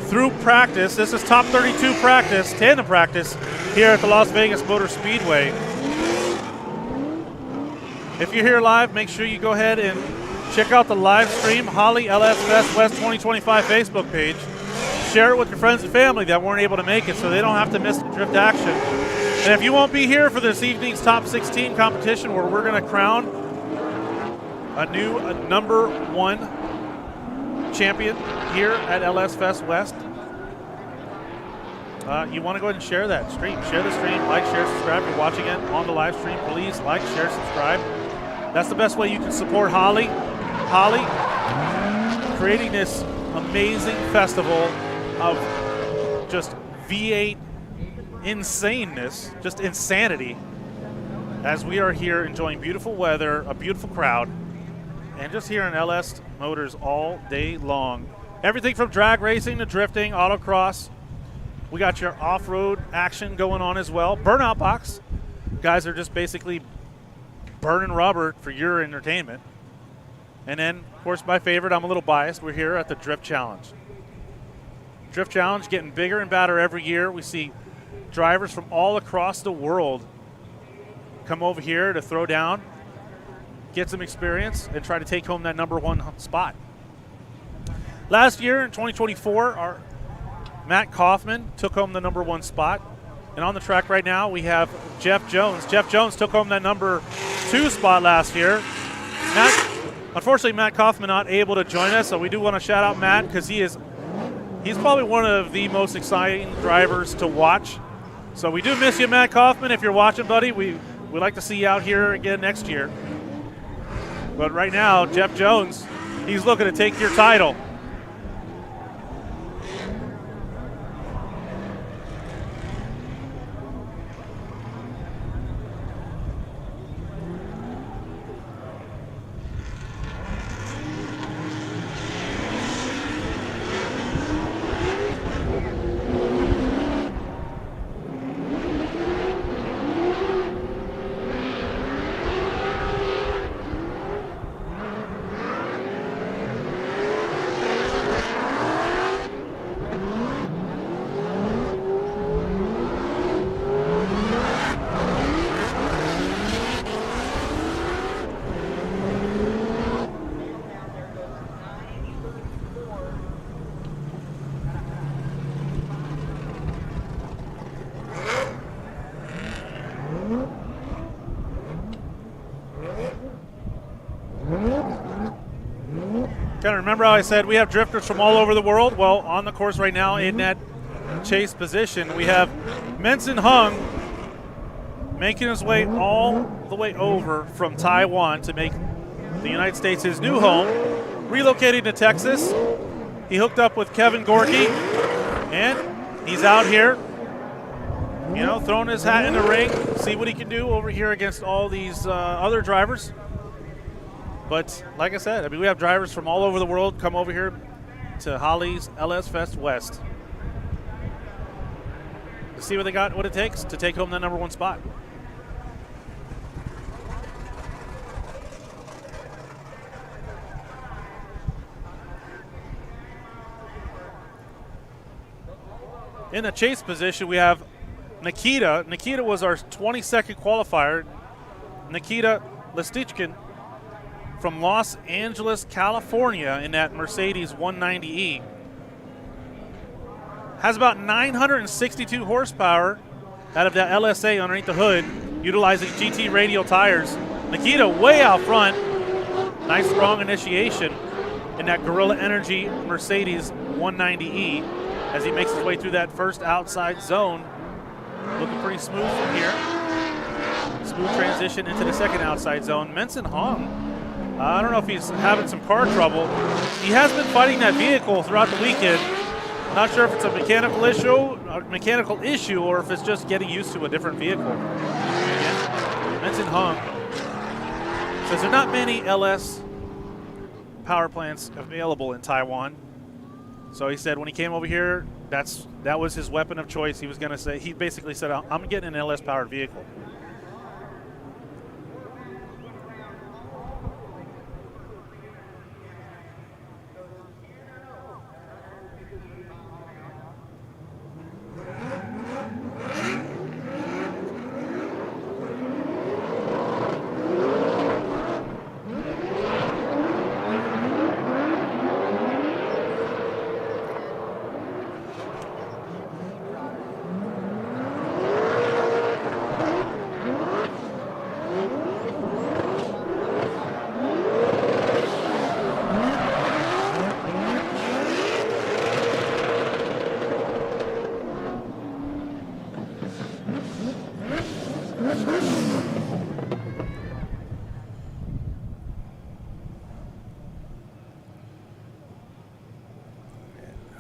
through practice. This is top 32 practice, tandem practice, here at the Las Vegas Motor Speedway. If you're here live, make sure you go ahead and check out the live stream, Holley LS Fest West 2025 Facebook page. Share it with your friends and family that weren't able to make it so they don't have to miss the drift action. And if you won't be here for this evening's top 16 competition where we're going to crown a new number one champion here at LS Fest West, you want to go ahead and share that stream. Share the stream, like, share, subscribe. If you're watching it on the live stream, please like, share, subscribe. That's the best way you can support Holley. Holley creating this amazing festival of just V8 insaneness, just insanity, as we are here enjoying beautiful weather, a beautiful crowd, and just here in LS Motors all day long. Everything from drag racing to drifting, autocross. We got your off-road action going on as well. Burnout box. Guys are just basically burning rubber for your entertainment. And then, of course, my favorite, I'm a little biased, we're here at the Drift Challenge. Drift Challenge getting bigger and badder every year. We see drivers from all across the world come over here to throw down, get some experience, and try to take home that number one spot. Last year in 2024, our Matt Kaufman took home the number one spot. And on the track right now, we have Jeff Jones. Jeff Jones took home that number two spot last year. Unfortunately, Matt Kaufman not able to join us, so we do want to shout out Matt because he's probably one of the most exciting drivers to watch. So we do miss you, Matt Kaufman. If you're watching, buddy, we'd like to see you out here again next year. But right now, Jeff Jones, he's looking to take your title. Kind of remember how I said we have drifters from all over the world? Well, on the course right now in that chase position, we have Menson Hung making his way all the way over from Taiwan to make the United States his new home. Relocating to Texas, he hooked up with Kevin Gorky, and he's out here, you know, throwing his hat in the ring, see what he can do over here against all these other drivers. But like I said, I mean, we have drivers from all over the world come over here to Holley's LS Fest West to see what they got, what it takes to take home that #1 spot. In the chase position, we have Nikita. Nikita was our 22nd qualifier. Nikita Listichkin from Los Angeles, California, in that Mercedes 190E. Has about 962 horsepower out of that LSA underneath the hood, utilizing GT radial tires. Nikita way out front. Nice strong initiation in that Gorilla Energy Mercedes 190E as he makes his way through that first outside zone. Looking pretty smooth from here. Smooth transition into the second outside zone. Menson Hong, I don't know if he's having some car trouble. He has been fighting that vehicle throughout the weekend. Not sure if it's a mechanical issue or if it's just getting used to a different vehicle. And Menson Hong says there are not many LS power plants available in Taiwan. So he said when he came over here, that was his weapon of choice. He was going to say, he basically said, I'm getting an LS powered vehicle.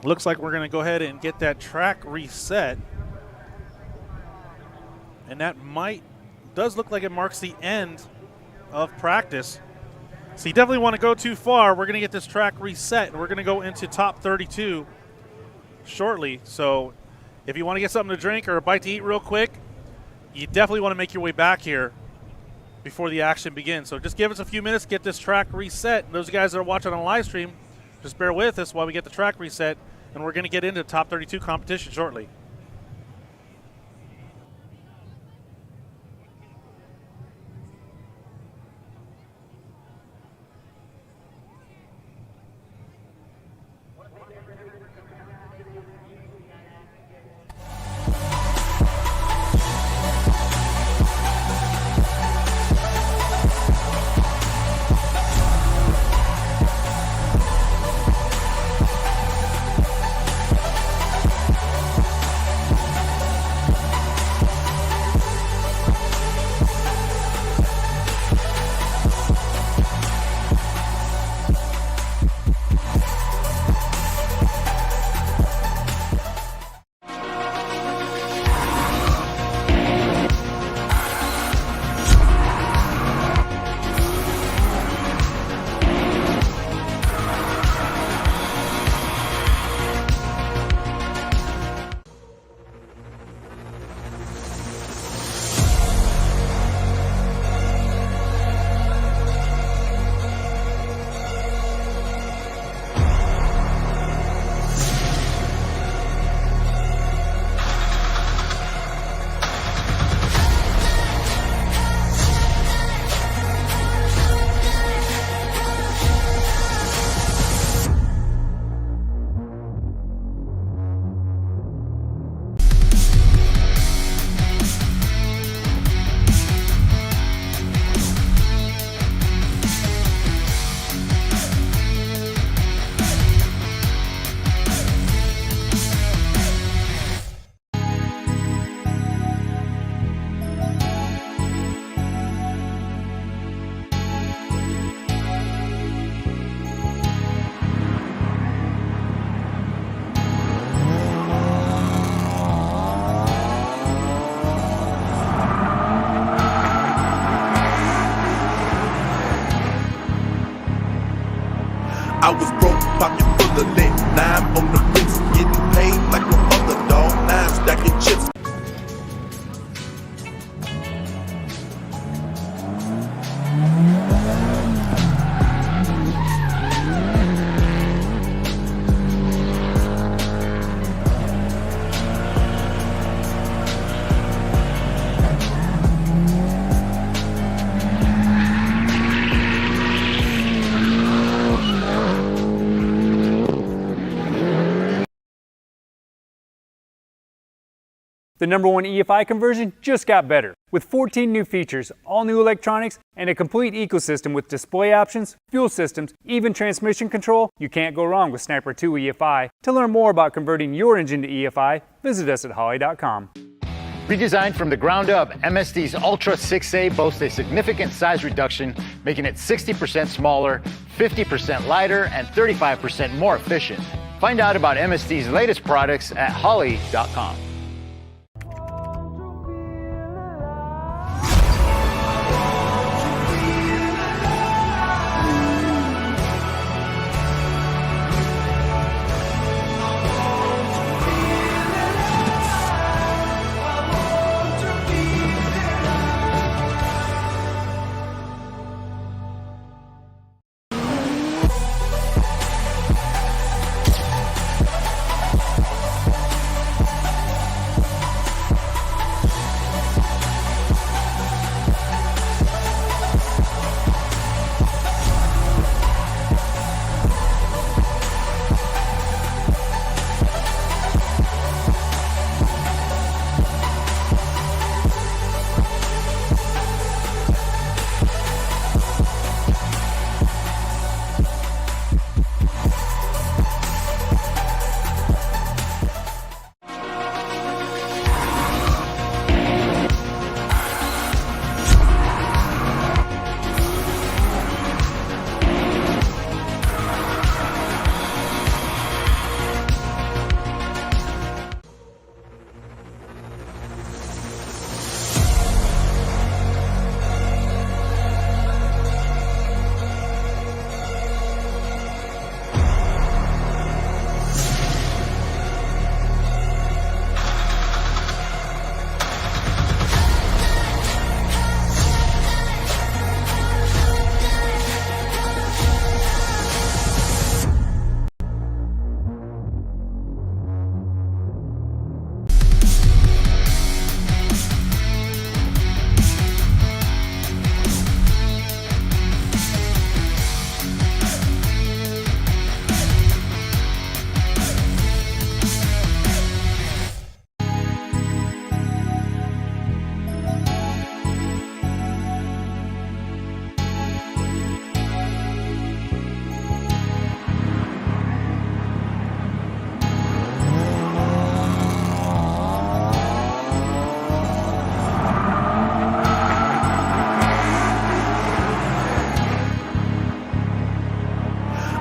Looks like we're going to go ahead and get that track reset. And that does look like it marks the end of practice. So you definitely want to go too far. We're going to get this track reset, and we're going to go into top 32 shortly. So if you want to get something to drink or a bite to eat real quick, you definitely want to make your way back here before the action begins. So just give us a few minutes, get this track reset. Those guys that are watching on live stream, just bear with us while we get the track reset, and we're going to get into top 32 competition shortly. The #1 EFI conversion just got better. With 14 new features, all new electronics, and a complete ecosystem with display options, fuel systems, even transmission control, you can't go wrong with Sniper 2 EFI. To learn more about converting your engine to EFI, visit us at Holley.com. Redesigned from the ground up, MSD's Ultra 6A boasts a significant size reduction, making it 60% smaller, 50% lighter, and 35% more efficient. Find out about MSD's latest products at Holley.com.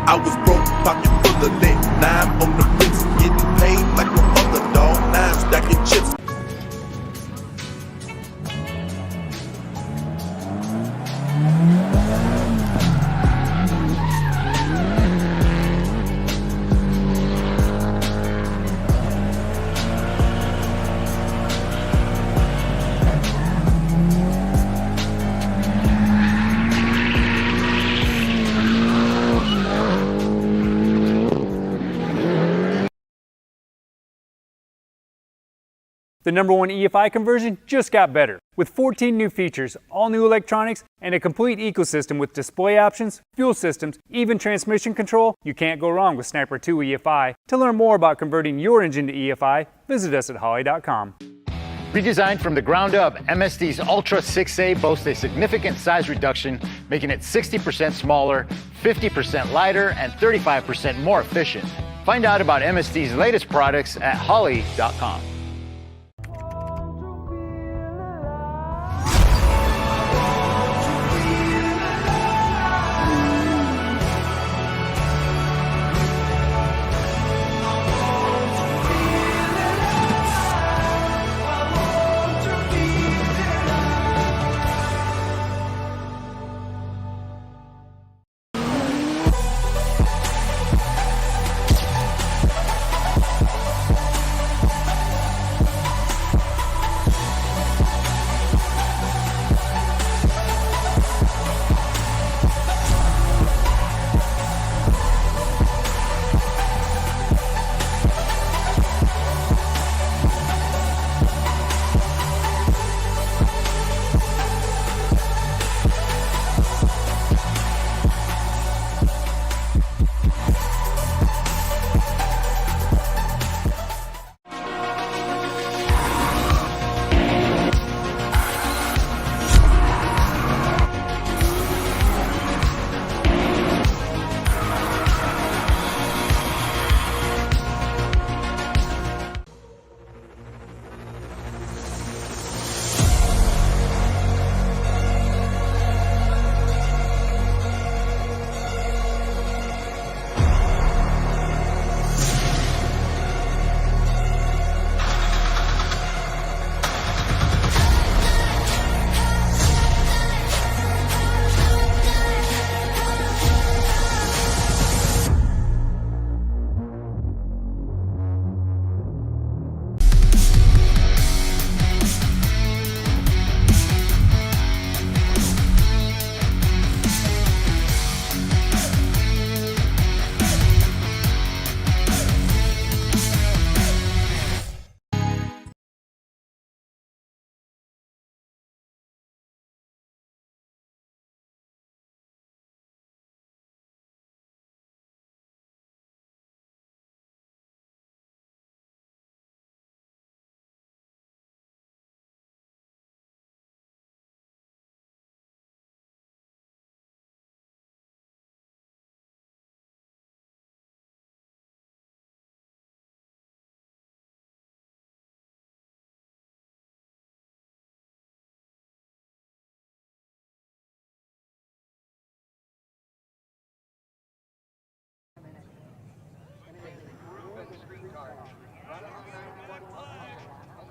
I was broke, pocket full of lit. Now I'm on the bricks, getting paid like a mother dog. Now I'm stacking chips. The #1 EFI conversion just got better. With 14 new features, all new electronics, and a complete ecosystem with display options, fuel systems, even transmission control, you can't go wrong with Sniper 2 EFI. To learn more about converting your engine to EFI, visit us at Holley.com. Redesigned from the ground up, MSD's Ultra 6A boasts a significant size reduction, making it 60% smaller, 50% lighter, and 35% more efficient. Find out about MSD's latest products at Holley.com.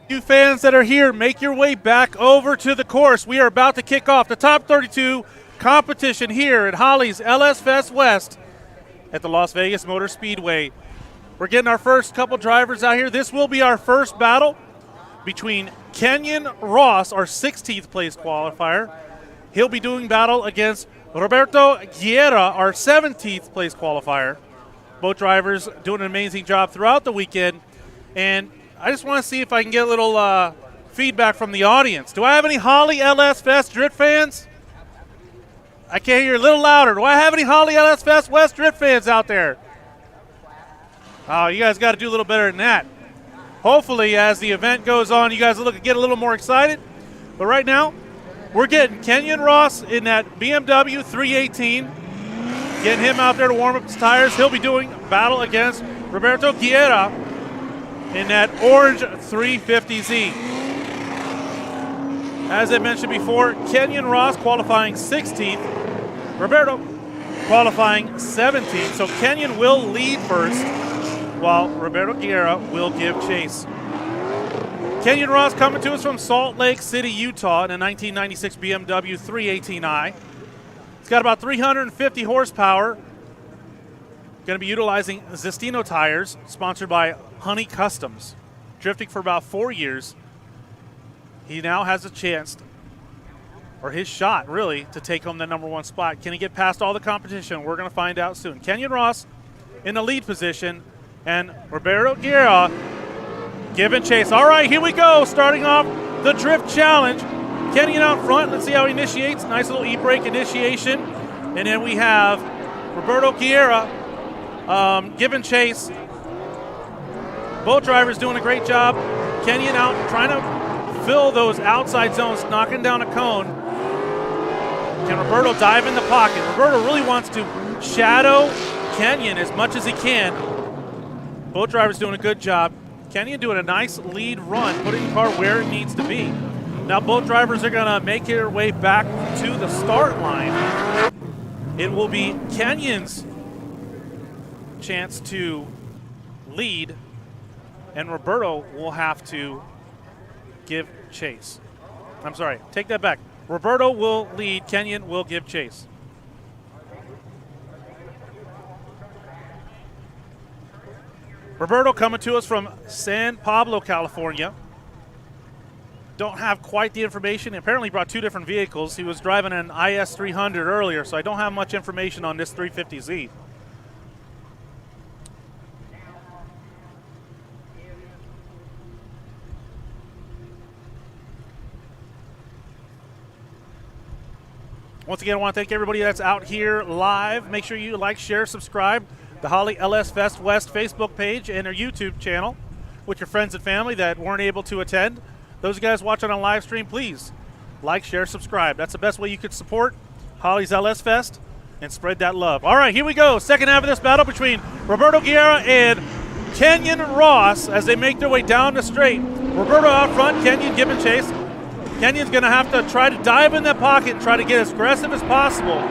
You fans that are here, make your way back over to the course. We are about to kick off the top 32 competition here at Holley's LS Fest West at the Las Vegas Motor Speedway. We're getting our first couple drivers out here. This will be our first battle between Kenyon Ross, our 16th place qualifier. He'll be doing battle against Roberto Guerra, our 17th place qualifier. Both drivers doing an amazing job throughout the weekend. And I just want to see if I can get a little feedback from the audience. Do I have any Holley LS Fest Drift fans? I can't hear a little louder. Do I have any Holley LS Fest West Drift fans out there? Oh, you guys got to do a little better than that. Hopefully, as the event goes on, you guys get a little more excited. But right now, we're getting Kenyon Ross in that BMW 318, getting him out there to warm up his tires. He'll be doing battle against Roberto Guerra in that orange 350Z. As I mentioned before, Kenyon Ross qualifying 16th, Roberto qualifying 17th. So Kenyon will lead first, while Roberto Guerra will give chase. Kenyon Ross coming to us from Salt Lake City, Utah in a 1996 BMW 318i. It's got about 350 horsepower. Going to be utilizing Zestino tires, sponsored by Honey Customs. Drifting for about 4 years. He now has a chance, or his shot really, to take home the #1 spot. Can he get past all the competition? We're going to find out soon. Kenyon Ross in the lead position, and Roberto Guerra giving chase. All right, here we go. Starting off the Drift Challenge. Kenyon out front. Let's see how he initiates. Nice little e-brake initiation. And then we have Roberto Guerra giving chase. Both drivers doing a great job. Kenyon out trying to fill those outside zones, knocking down a cone. Can Roberto dive in the pocket? Roberto really wants to shadow Kenyon as much as he can. Both drivers doing a good job. Kenyon doing a nice lead run, putting the car where it needs to be. Now both drivers are going to make their way back to the start line. It will be Kenyon's chance to lead, and Roberto will have to give chase. I'm sorry, take that back. Roberto will lead, Kenyon will give chase. Roberto coming to us from San Pablo, California. Don't have quite the information. Apparently brought two different vehicles. He was driving an IS 300 earlier, so I don't have much information on this 350Z. Once again, I want to thank everybody that's out here live. Make sure you like, share, subscribe. The Holley LS Fest West Facebook page and our YouTube channel with your friends and family that weren't able to attend. Those guys watching on live stream, please like, share, subscribe. That's the best way you could support Holley's LS Fest and spread that love. All right, here we go. Second half of this battle between Roberto Guerra and Kenyon Ross as they make their way down the straight. Roberto out front, Kenyon giving chase. Kenyon's going to have to try to dive in that pocket and try to get as aggressive as possible.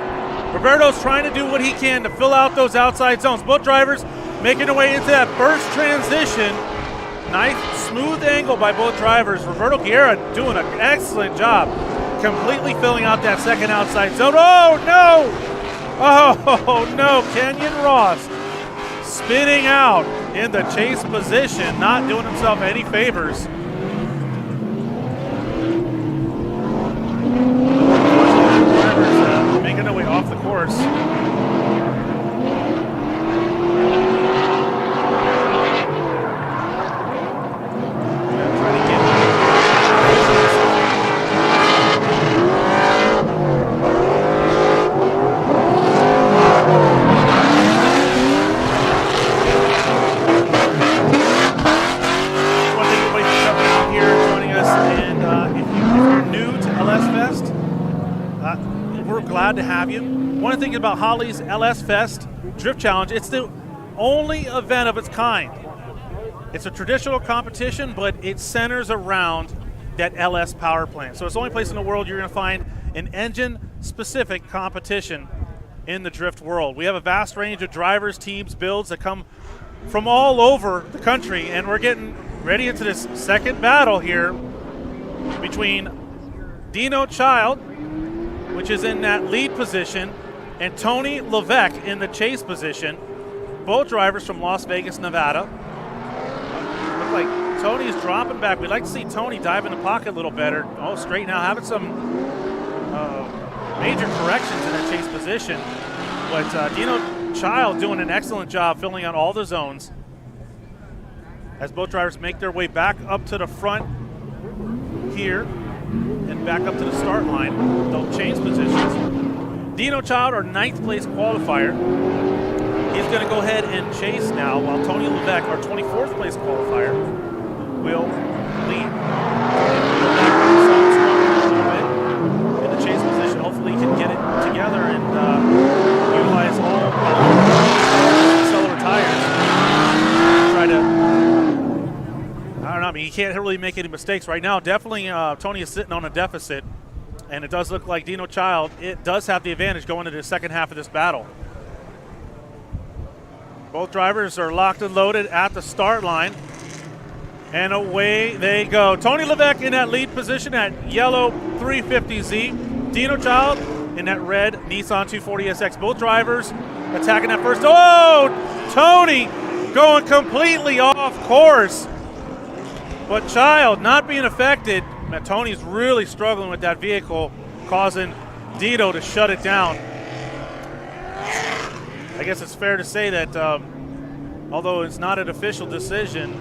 Roberto's trying to do what he can to fill out those outside zones. Both drivers making their way into that first transition. Nice, smooth angle by both drivers. Roberto Guerra doing an excellent job completely filling out that second outside zone. Oh, no! Oh, no, Kenyon Ross spinning out in the chase position, not doing himself any favors. Making their way off the course. Glad to have you. One thing about Holley's LS Fest Drift Challenge, it's the only event of its kind. It's a traditional competition, but it centers around that LS power plant. So it's the only place in the world you're going to find an engine-specific competition in the drift world. We have a vast range of drivers, teams, builds that come from all over the country, and we're getting ready into this second battle here between Dino Child, which is in that lead position, and Tony Levesque in the chase position. Both drivers from Las Vegas, Nevada. Look like Tony's dropping back. We'd like to see Tony dive in the pocket a little better. Oh, straight now, having some major corrections in that chase position. But Dino Child doing an excellent job filling out all the zones as both drivers make their way back up to the front here and back up to the start line. They'll change positions. Dino Child, our 9th place qualifier. He's going to go ahead and chase now, while Tony Levesque, our 24th place qualifier, will lead. In the chase position, hopefully he can get it together and utilize all accelerator tires. Try to, I don't know, I mean, he can't really make any mistakes right now. Definitely Tony is sitting on a deficit, and it does look like Dino Child, it does have the advantage going into the second half of this battle. Both drivers are locked and loaded at the start line. And away they go. Tony Levesque in that lead position at yellow 350Z. Dino Child in that red Nissan 240SX. Both drivers attacking that first. Oh, Tony going completely off course. But Child not being affected. Man, Tony's really struggling with that vehicle, causing Dino to shut it down. I guess it's fair to say that although it's not an official decision,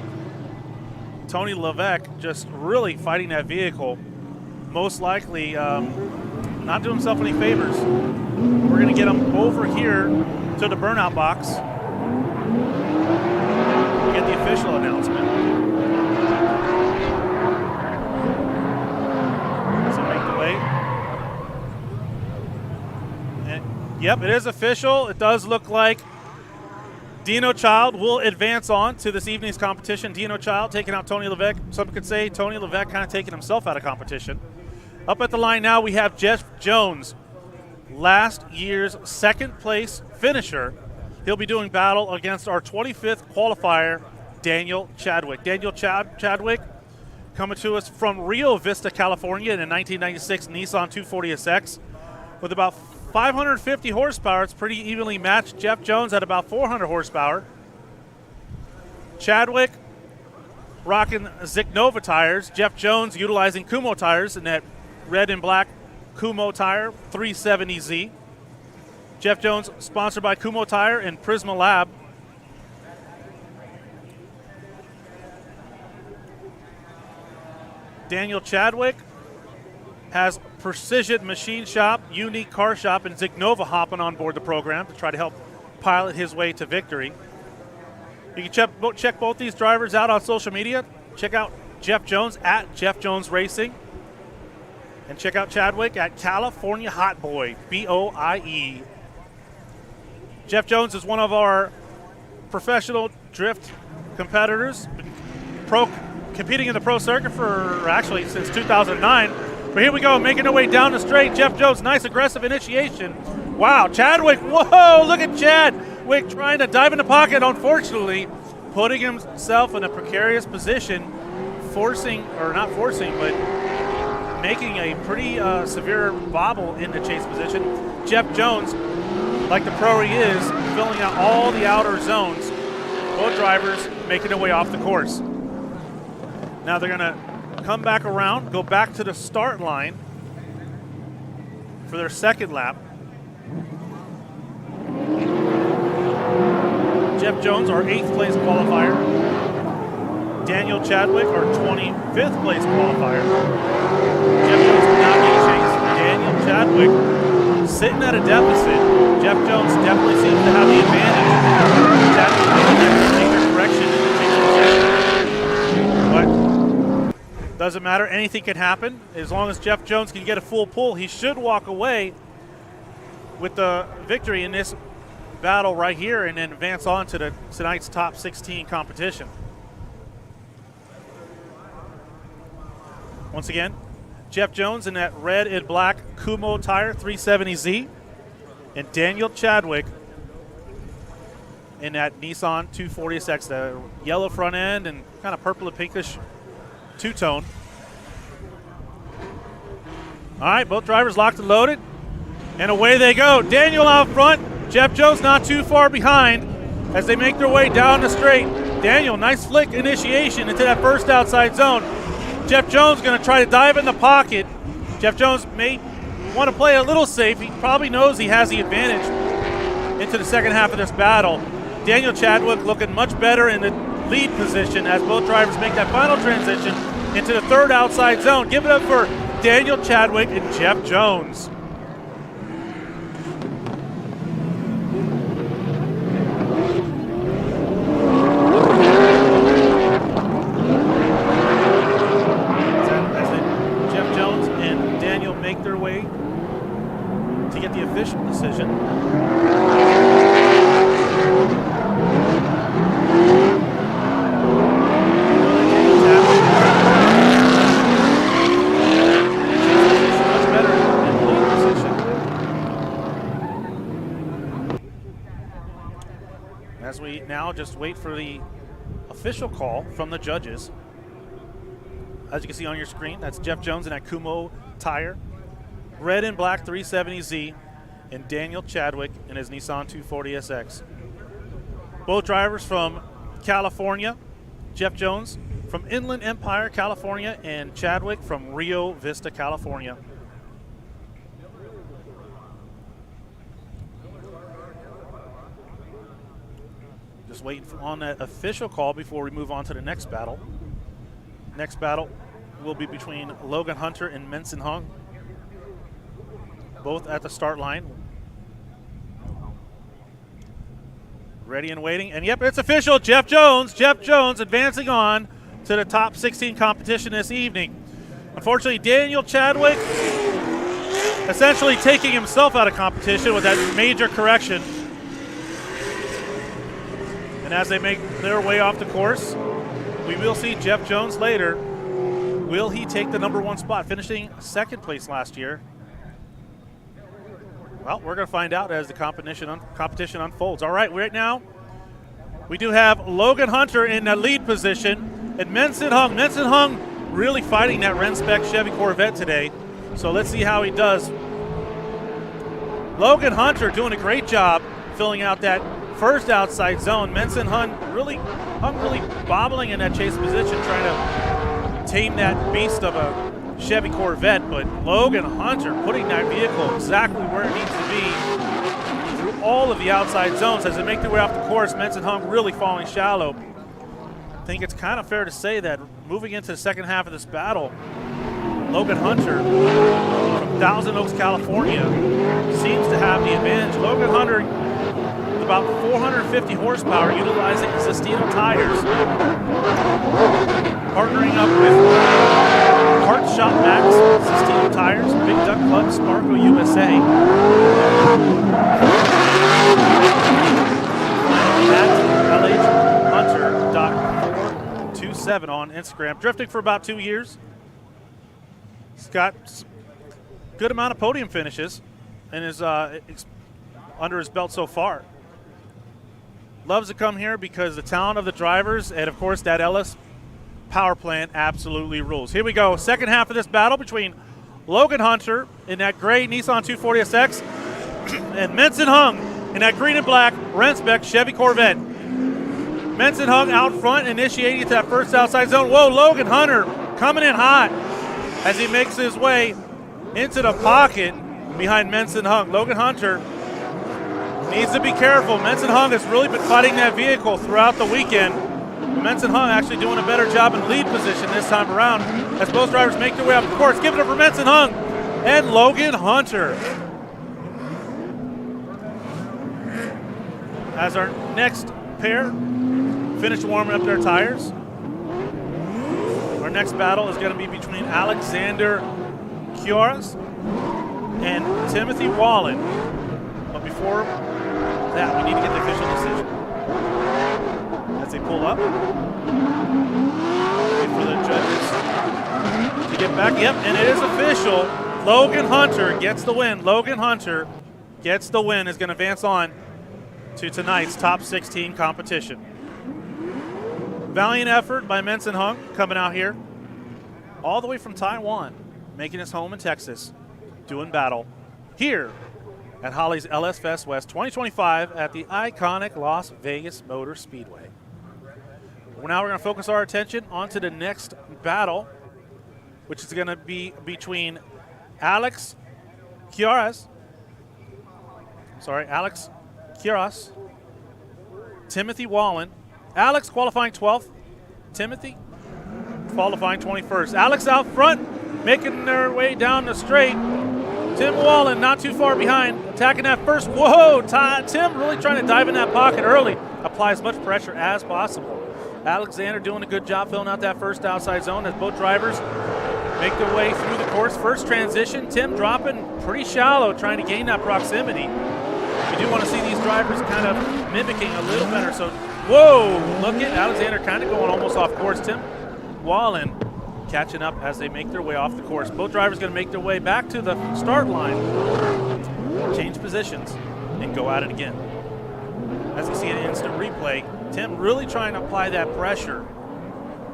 Tony Levesque just really fighting that vehicle, most likely not doing himself any favors. We're going to get him over here to the burnout box. Get the official announcement. So make the way. And, yep, it is official. It does look like Dino Child will advance on to this evening's competition. Dino Child taking out Tony Levesque. Some could say Tony Levesque kind of taking himself out of competition. Up at the line now we have Jeff Jones, last year's 2nd place finisher. He'll be doing battle against our 25th qualifier, Daniel Chadwick. Daniel Chadwick coming to us from Rio Vista, California in a 1996 Nissan 240SX with about 550 horsepower. It's pretty evenly matched. Jeff Jones at about 400 horsepower. Chadwick rocking Zicknova tires. Jeff Jones utilizing Kumho tires in that red and black Kumho tire 370Z. Jeff Jones sponsored by Kumho Tire and Prisma Lab. Daniel Chadwick has Precision Machine Shop, Unique Car Shop, and Zicknova hopping on board the program to try to help pilot his way to victory. You can check both these drivers out on social media. Check out Jeff Jones at Jeff Jones Racing. And check out Chadwick at California Hot Boy, BOIE. Jeff Jones is one of our professional drift competitors, competing in the pro circuit for actually since 2009. But here we go, making our way down the straight. Jeff Jones, nice aggressive initiation. Wow, Chadwick, whoa, look at Chadwick trying to dive in the pocket, unfortunately, putting himself in a precarious position, but making a pretty severe bobble in the chase position. Jeff Jones, like the pro he is, filling out all the outer zones. Both drivers making their way off the course. Now they're gonna come back around, go back to the start line for their second lap. Jeff Jones, our 8th place qualifier. Daniel Chadwick, our 25th place qualifier. Jeff Jones not being chased. Daniel Chadwick sitting at a deficit. Jeff Jones definitely seems to have the advantage. But doesn't matter, anything can happen. As long as Jeff Jones can get a full pull, he should walk away with the victory in this battle right here and then advance on to tonight's top 16 competition. Once again, Jeff Jones in that red and black Kumho tire 370Z, and Daniel Chadwick in that Nissan 240SX, the yellow front end and kind of purple and pinkish two-tone. All right, both drivers locked and loaded, and away they go. Daniel out front, Jeff Jones not too far behind as they make their way down the straight. Daniel, nice flick initiation into that first outside zone. Jeff Jones going to try to dive in the pocket. Jeff Jones may want to play a little safe. He probably knows he has the advantage into the second half of this battle. Daniel Chadwick looking much better in the lead position as both drivers make that final transition into the third outside zone. Give it up for Daniel Chadwick and Jeff Jones. Jeff Jones and Daniel make their way to get the official decision. As we now just wait for the official call from the judges. As you can see on your screen, that's Jeff Jones in that Kumo tire. Red and black 370Z, and Daniel Chadwick in his Nissan 240SX. Both drivers from California. Jeff Jones from Inland Empire, California, and Chadwick from Rio Vista, California. Just waiting on that official call before we move on to the next battle. Next battle will be between Logan Hunter and Menson Hung, both at the start line. Ready and waiting, and yep, it's official. Jeff Jones advancing on to the top 16 competition this evening. Unfortunately, Daniel Chadwick essentially taking himself out of competition with that major correction. And as they make their way off the course, we will see Jeff Jones later. Will he take the #1 spot, finishing second place last year? Well, we're going to find out as the competition unfolds. All right, right now, we do have Logan Hunter in the lead position, and Menson Hung really fighting that Renspec Chevy Corvette today. So let's see how he does. Logan Hunter doing a great job filling out that first outside zone. Menson Hung really bobbling in that chase position, trying to tame that beast of a Chevy Corvette, but Logan Hunter putting that vehicle exactly where it needs to be through all of the outside zones as they make their way off the course. Menson Hung really falling shallow. I think it's kind of fair to say that moving into the second half of this battle, Logan Hunter from Thousand Oaks, California, seems to have the advantage. Logan Hunter with about 450 horsepower, utilizing Zestino tires, partnering up with Hart Shop Max, Zestino tires, Big Duck Club, Sparco USA. At LHHunter.427 on Instagram. Drifting for about 2 years. He's got a good amount of podium finishes and is under his belt so far. Loves to come here because the talent of the drivers and, of course, that LS power plant absolutely rules. Here we go. Second half of this battle between Logan Hunter in that gray Nissan 240SX and Menson Hung in that green and black Renspec Chevy Corvette. Menson Hung out front, initiating to that first outside zone. Whoa, Logan Hunter coming in hot as he makes his way into the pocket behind Menson Hung. Logan Hunter needs to be careful. Menson Hung has really been fighting that vehicle throughout the weekend. Menson Hung actually doing a better job in lead position this time around as both drivers make their way up the course. Give it up for Menson Hung and Logan Hunter. As our next pair finish warming up their tires, our next battle is going to be between Alexander Kioras and Timothy Wallen. But before that, we need to get the official decision. As they pull up, wait for the judges to get back. Yep, and it is official. Logan Hunter gets the win. Logan Hunter gets the win, is going to advance on to tonight's top 16 competition. Valiant effort by Menson Hung coming out here all the way from Taiwan, making his home in Texas, doing battle here at Holley's LS Fest West 2025 at the iconic Las Vegas Motor Speedway. Now we're going to focus our attention onto the next battle, which is going to be between Alex Quiroz, Timothy Wallen. Alex qualifying 12th, Timothy qualifying 21st. Alex out front, making their way down the straight. Tim Wallen not too far behind, attacking that first. Whoa, Tim really trying to dive in that pocket early. Apply as much pressure as possible. Alexander doing a good job filling out that first outside zone as both drivers make their way through the course. First transition, Tim dropping pretty shallow, trying to gain that proximity. We do want to see these drivers kind of mimicking a little better. So, whoa, look at Alexander kind of going almost off course. Tim Wallen catching up as they make their way off the course. Both drivers going to make their way back to the start line, change positions, and go at it again. As you see an instant replay, Tim really trying to apply that pressure,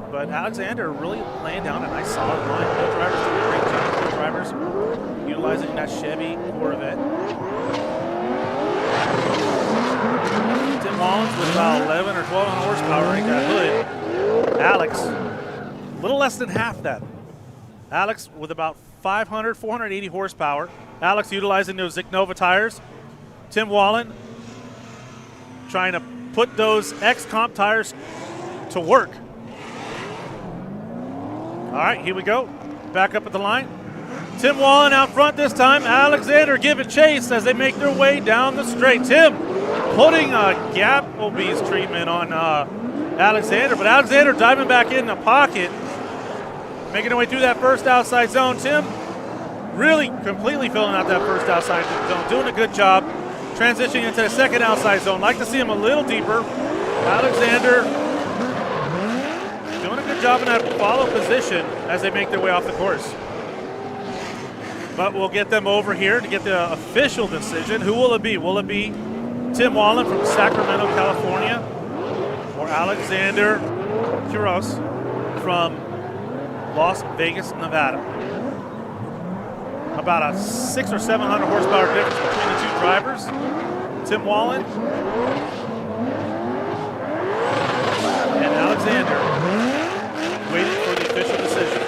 but Alexander really laying down a nice solid line. Both drivers doing a great job. Both drivers utilizing that Chevy Corvette. Tim Wallens with about 11 or 12 horsepower right that hood. Alex, a little less than half that. Alex with about 480 horsepower. Alex utilizing those Zicknova tires. Tim Wallen trying to put those X-Comp tires to work. All right, here we go. Back up at the line. Tim Wallen out front this time. Alexander giving chase as they make their way down the straight. Tim putting a Applebee's treatment on Alexander, but Alexander diving back in the pocket, making their way through that first outside zone. Tim really completely filling out that first outside zone, doing a good job transitioning into the second outside zone. Like to see him a little deeper. Alexander doing a good job in that follow position as they make their way off the course. But we'll get them over here to get the official decision. Who will it be? Will it be Tim Wallen from Sacramento, California, or Alexander Quiroz from Las Vegas, Nevada? About a 600 or 700 horsepower difference between the two drivers. Tim Wallen and Alexander waiting for the official decision.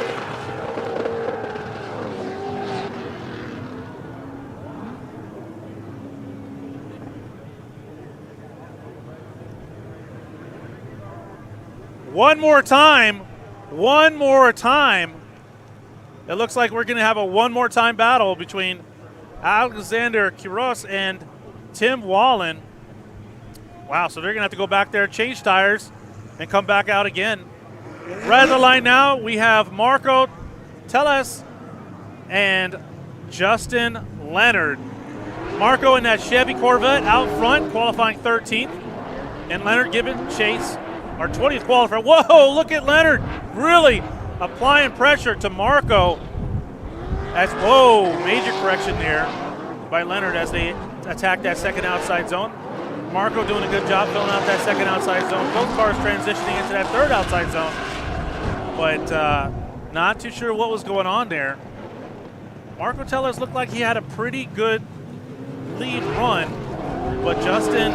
One more time. It looks like we're going to have a one more time battle between Alexander Quiroz and Tim Wallen. Wow, so they're going to have to go back there, change tires, and come back out again. Right at the line now, we have Marco Teles and Justin Leonard. Marco in that Chevy Corvette out front, qualifying 13th, and Leonard giving chase, our 20th qualifier. Whoa, look at Leonard really applying pressure to Marco. As, whoa, major correction there by Leonard as they attack that second outside zone. Marco doing a good job filling out that second outside zone. Both cars transitioning into that third outside zone. But not too sure what was going on there. Marco Tellers looked like he had a pretty good lead run, but Justin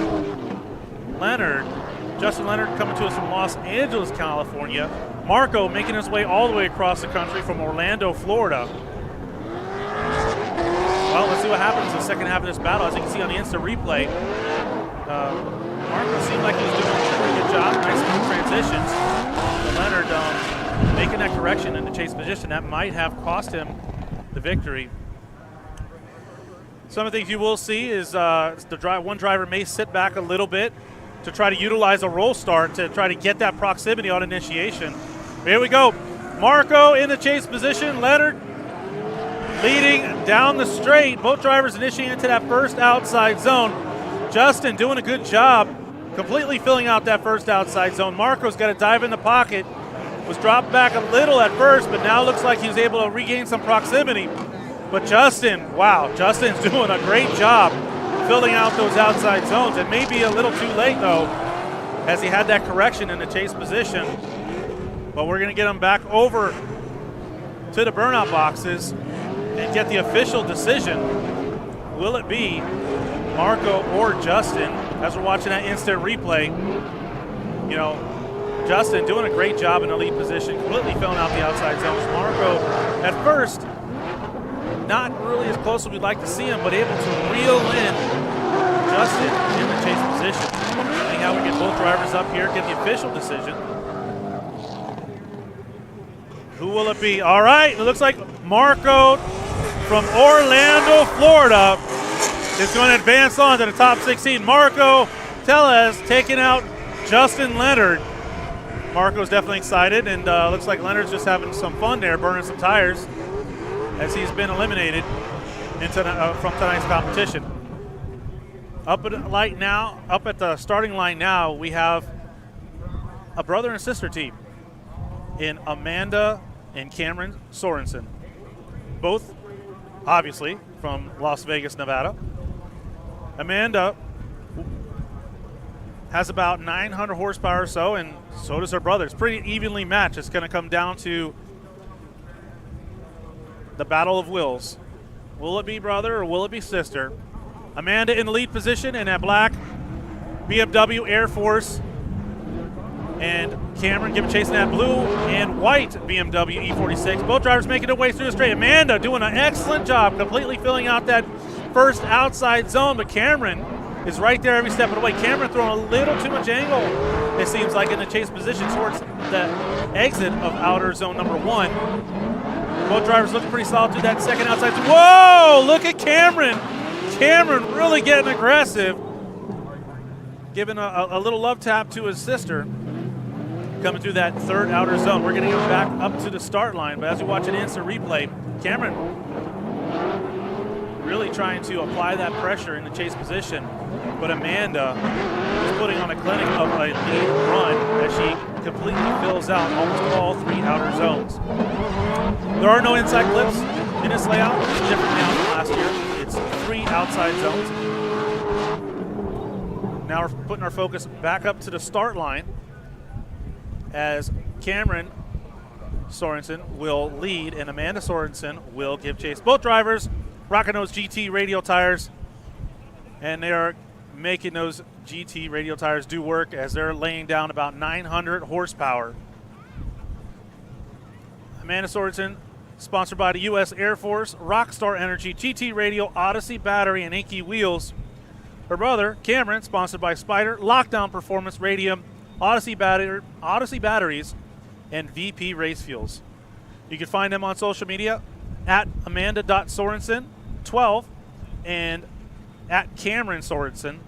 Leonard coming to us from Los Angeles, California. Marco making his way all the way across the country from Orlando, Florida. Well, let's see what happens in the second half of this battle. As you can see on the instant replay, Marco seemed like he was doing a pretty good job. Nice smooth transitions. But Leonard making that correction in the chase position. That might have cost him the victory. Some of the things you will see is one driver may sit back a little bit to try to utilize a roll start to try to get that proximity on initiation. Here we go. Marco in the chase position. Leonard leading down the straight. Both drivers initiating into that first outside zone. Justin doing a good job completely filling out that first outside zone. Marco's got to dive in the pocket. Was dropped back a little at first, but now looks like he was able to regain some proximity. But Justin, wow, Justin's doing a great job filling out those outside zones. It may be a little too late, though, as he had that correction in the chase position. But we're going to get him back over to the burnout boxes and get the official decision. Will it be Marco or Justin? As we're watching that instant replay, you know, Justin doing a great job in the lead position, completely filling out the outside zones. Marco, at first, not really as close as we'd like to see him, but able to reel in Justin in the chase position. See how we get both drivers up here, get the official decision. Who will it be? All right, it looks like Marco from Orlando, Florida is going to advance on to the top 16. Marco Tellez taking out Justin Leonard. Marco's definitely excited, and looks like Leonard's just having some fun there, burning some tires, as he's been eliminated from tonight's competition. Up at the starting line now, we have a brother and sister team in Amanda and Cameron Sorensen. Both, obviously, from Las Vegas, Nevada. Amanda has about 900 horsepower or so, and so does her brother. It's pretty evenly matched. It's going to come down to the battle of wills. Will it be brother or will it be sister? Amanda in the lead position in that black BMW Air Force, and Cameron giving chase in that blue and white BMW E46. Both drivers making their way through the straight. Amanda doing an excellent job, completely filling out that first outside zone, but Cameron is right there every step of the way. Cameron throwing a little too much angle, it seems like, in the chase position towards the exit of outer zone number 1. Both drivers looking pretty solid through that second outside. Whoa, look at Cameron. Cameron really getting aggressive, giving a little love tap to his sister, coming through that third outer zone. We're going to go back up to the start line, but as we watch an instant replay, Cameron really trying to apply that pressure in the chase position, but Amanda is putting on a clinic of a lead run as she completely fills out almost all 3 outer zones. There are no inside clips in this layout. It's different now than last year. It's 3 outside zones. Now we're putting our focus back up to the start line as Cameron Sorensen will lead and Amanda Sorensen will give chase. Both drivers rocking those GT radial tires, and they are making those GT radial tires do work as they're laying down about 900 horsepower. Amanda Sorensen, sponsored by the U.S. Air Force, Rockstar Energy, GT Radial, Odyssey Battery, and Inky Wheels. Her brother, Cameron, sponsored by Spider, Lockdown Performance Radium, Odyssey Batteries, and VP Race Fuels. You can find them on social media at amanda.sorensen12 and at Cameron Sorensen.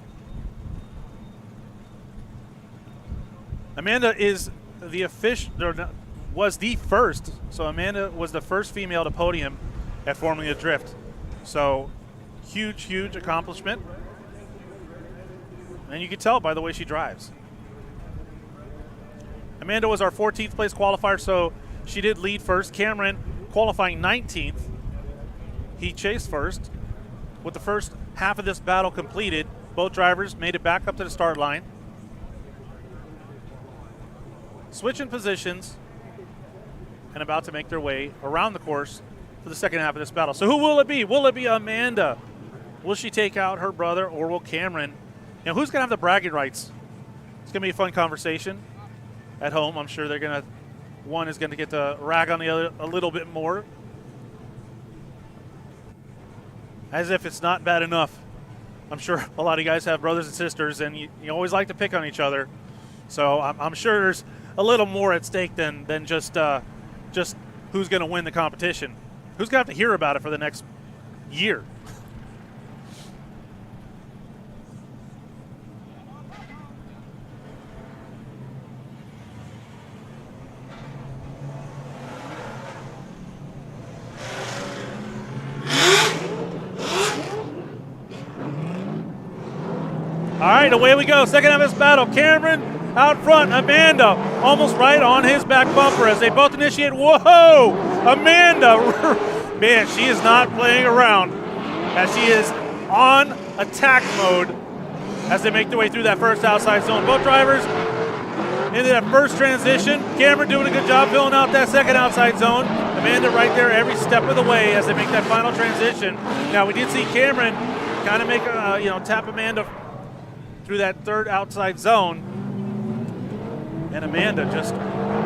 Amanda is the was the first, so Amanda was the first female to podium at Formula Drift. So huge, huge accomplishment. And you can tell by the way she drives. Amanda was our 14th place qualifier, so she did lead first. Cameron qualifying 19th. He chased first. With the first half of this battle completed, both drivers made it back up to the start line. Switching positions and about to make their way around the course for the second half of this battle. So who will it be? Will it be Amanda? Will she take out her brother, or will Cameron? You know, who's going to have the bragging rights? It's going to be a fun conversation at home. I'm sure they're going to, one is going to get to rag on the other a little bit more. As if it's not bad enough. I'm sure a lot of you guys have brothers and sisters, and you always like to pick on each other. So I'm sure there's a little more at stake than just who's going to win the competition. Who's going to have to hear about it for the next year? All right, away we go. Second half of this battle. Cameron out front. Amanda almost right on his back bumper as they both initiate. Whoa! Amanda, man, she is not playing around as she is on attack mode as they make their way through that first outside zone. Both drivers into that first transition. Cameron doing a good job filling out that second outside zone. Amanda right there every step of the way as they make that final transition. Now we did see Cameron kind of make a, tap Amanda through that third outside zone. And Amanda just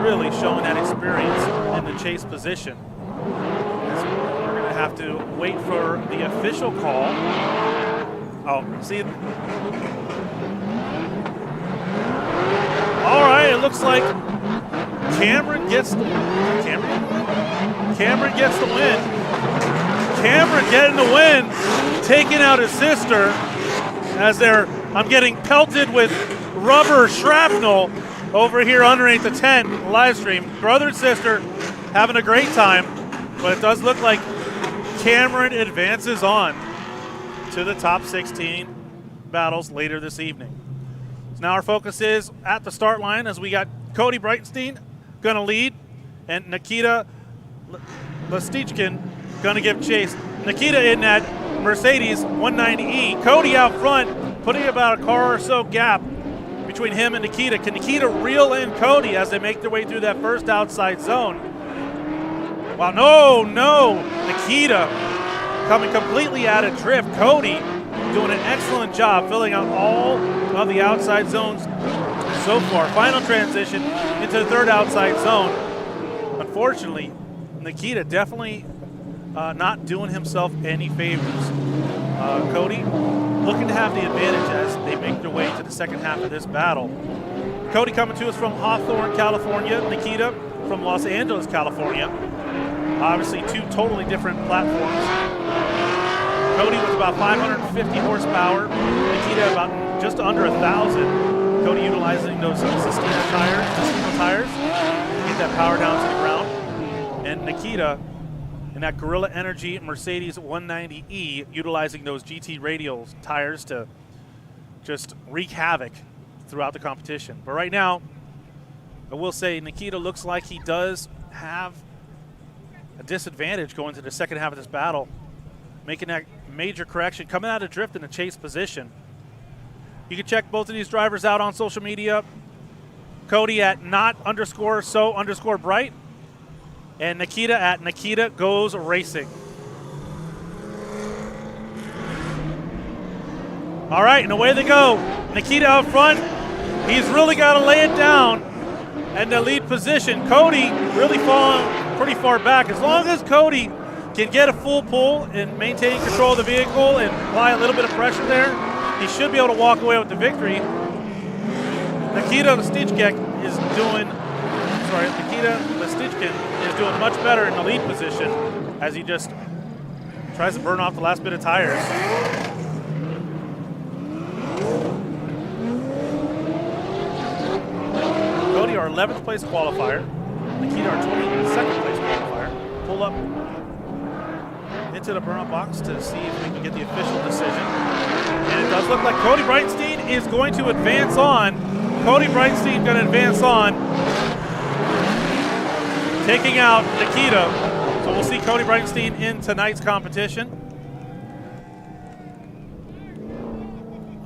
really showing that experience in the chase position. As we're going to have to wait for the official call. Oh, see. All right, it looks like Cameron gets the win. Cameron getting the win, taking out his sister as I'm getting pelted with rubber shrapnel over here underneath the tent live stream. Brother and sister having a great time, but it does look like Cameron advances on to the top 16 battles later this evening. So now our focus is at the start line as we got Cody Breitenstein going to lead and Nikita Lastichkin going to give chase. Nikita in that Mercedes 190E. Cody out front, putting about a car or so gap between him and Nikita. Can Nikita reel in Cody as they make their way through that first outside zone? Wow, no. Nikita coming completely out of drift. Cody doing an excellent job filling out all of the outside zones so far. Final transition into the third outside zone. Unfortunately, Nikita definitely not doing himself any favors. Cody looking to have the advantage as they make their way to the second half of this battle. Cody coming to us from Hawthorne, California. Nikita from Los Angeles, California. Obviously two totally different platforms. Cody was about 550 horsepower. Nikita about just under 1,000. Cody utilizing those Sistina tires to get that power down to the ground. And Nikita in that Gorilla Energy Mercedes 190E utilizing those GT Radial tires to just wreak havoc throughout the competition. But right now, I will say Nikita looks like he does have a disadvantage going to the second half of this battle, making that major correction, coming out of drift in a chase position. You can check both of these drivers out on social media. Cody at @not_so_bright and Nikita at Nikita Goes Racing. All right, and away they go. Nikita out front. He's really got to lay it down in the lead position. Cody really falling pretty far back. As long as Cody can get a full pull and maintain control of the vehicle and apply a little bit of pressure there, he should be able to walk away with the victory. Nikita Lastichkin is doing much better in the lead position as he just tries to burn off the last bit of tires. Cody, our 11th place qualifier. Nikita, our 22nd place qualifier. Pull up into the burnout box to see if we can get the official decision. And it does look like Cody Breitenstein is going to advance on. Cody Breitenstein going to advance on, taking out Nikita. So we'll see Cody Breitenstein in tonight's competition.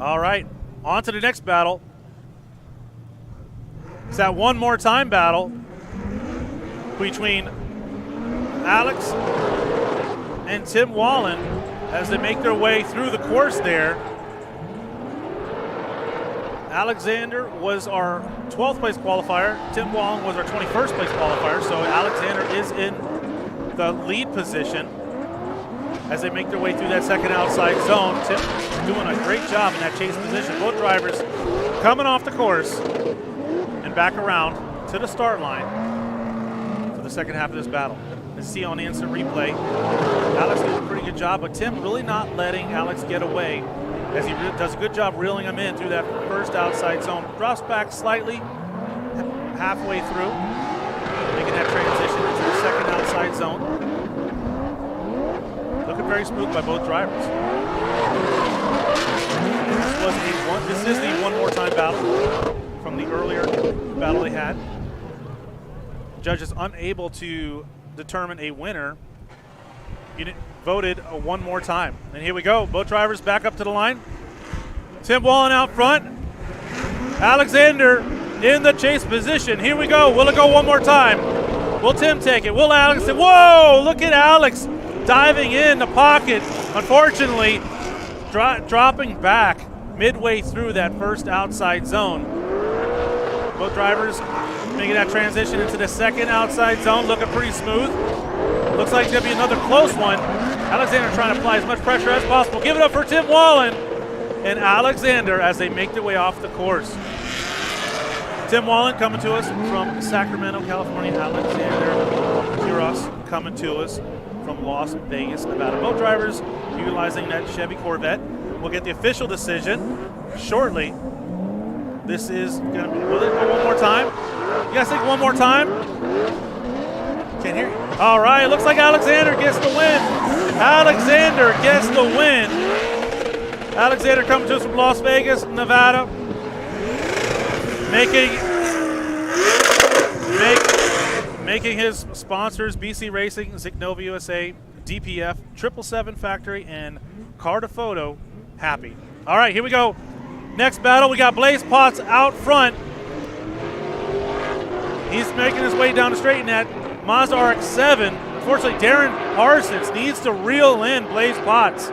All right, on to the next battle. It's that one more time battle between Alex and Tim Wallen as they make their way through the course there. Alexander was our 12th place qualifier. Tim Wallen was our 21st place qualifier. So Alexander is in the lead position as they make their way through that second outside zone. Tim doing a great job in that chase position. Both drivers coming off the course and back around to the start line for the second half of this battle. As you see on the instant replay, Alex does a pretty good job, but Tim really not letting Alex get away as he does a good job reeling him in through that first outside zone. Drops back slightly halfway through, making that transition into the second outside zone. Looking very smooth by both drivers. This is the one more time battle from the earlier battle they had. Judges unable to determine a winner voted one more time. And here we go. Both drivers back up to the line. Tim Wallen out front. Alexander in the chase position. Here we go. Will it go one more time? Will Tim take it? Will Alex? Whoa! Look at Alex diving in the pocket. Unfortunately, dropping back midway through that first outside zone. Both drivers making that transition into the second outside zone, looking pretty smooth. Looks like it's going to be another close one. Alexander trying to apply as much pressure as possible. Give it up for Tim Wallen and Alexander as they make their way off the course. Tim Wallen coming to us from Sacramento, California. Alexander Quiros coming to us from Las Vegas, Nevada. Both drivers utilizing that Chevy Corvette. We'll get the official decision shortly. This is going to be, will it go one more time? You guys think one more time? Can't hear you. All right, looks like Alexander gets the win. Alexander gets the win. Alexander coming to us from Las Vegas, Nevada. Making his sponsors, BC Racing, Zignova USA, DPF, 777 Factory, and Carta Photo happy. All right, here we go. Next battle, we got Blaze Potts out front. He's making his way down the straight in that Mazda RX-7. Unfortunately, Darren Parsons needs to reel in Blaze Potts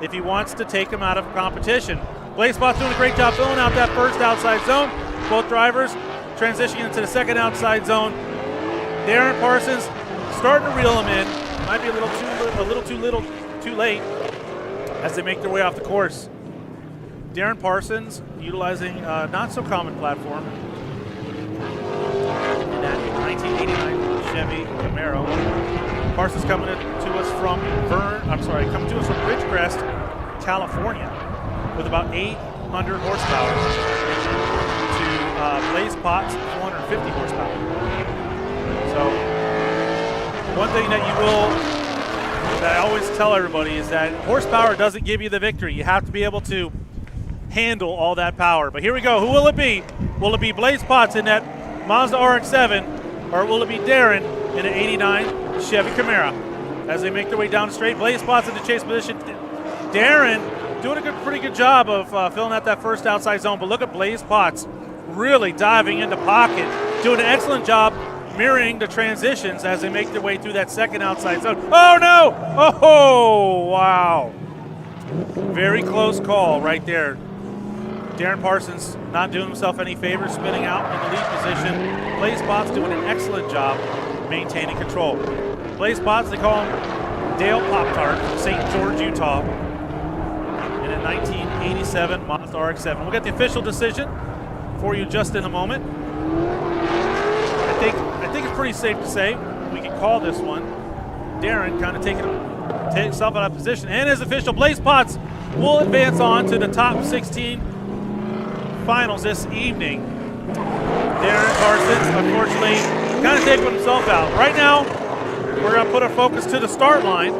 if he wants to take him out of competition. Blaze Potts doing a great job filling out that first outside zone. Both drivers transitioning into the second outside zone. Darren Parsons starting to reel him in. Might be a little too late as they make their way off the course. Darren Parsons utilizing a not so common platform in that 1989 Chevy Camaro. Parsons coming to us from Ridgecrest, California, with about 800 horsepower to Blaze Potts 450 horsepower. So one thing that I always tell everybody is that horsepower doesn't give you the victory. You have to be able to handle all that power. But here we go. Who will it be? Will it be Blaze Potts in that Mazda RX-7, or will it be Darren in an 89 Chevy Camaro? As they make their way down the straight, Blaze Potts in the chase position. Darren doing a pretty good job of filling out that first outside zone. But look at Blaze Potts really diving into pocket, doing an excellent job mirroring the transitions as they make their way through that second outside zone. Oh no! Oh, wow. Very close call right there. Darren Parsons not doing himself any favors, spinning out in the lead position. Blaze Potts doing an excellent job maintaining control. Blaze Potts, they call him Dale Pop-Tart from St. George, Utah, in a 1987 Mazda RX-7. We'll get the official decision for you just in a moment. I think it's pretty safe to say we can call this one. Darren kind of taking himself out of position, and his official Blaze Potts will advance on to the top 16 finals this evening. Darren Parsons, unfortunately, kind of taking himself out. Right now, we're going to put our focus to the start line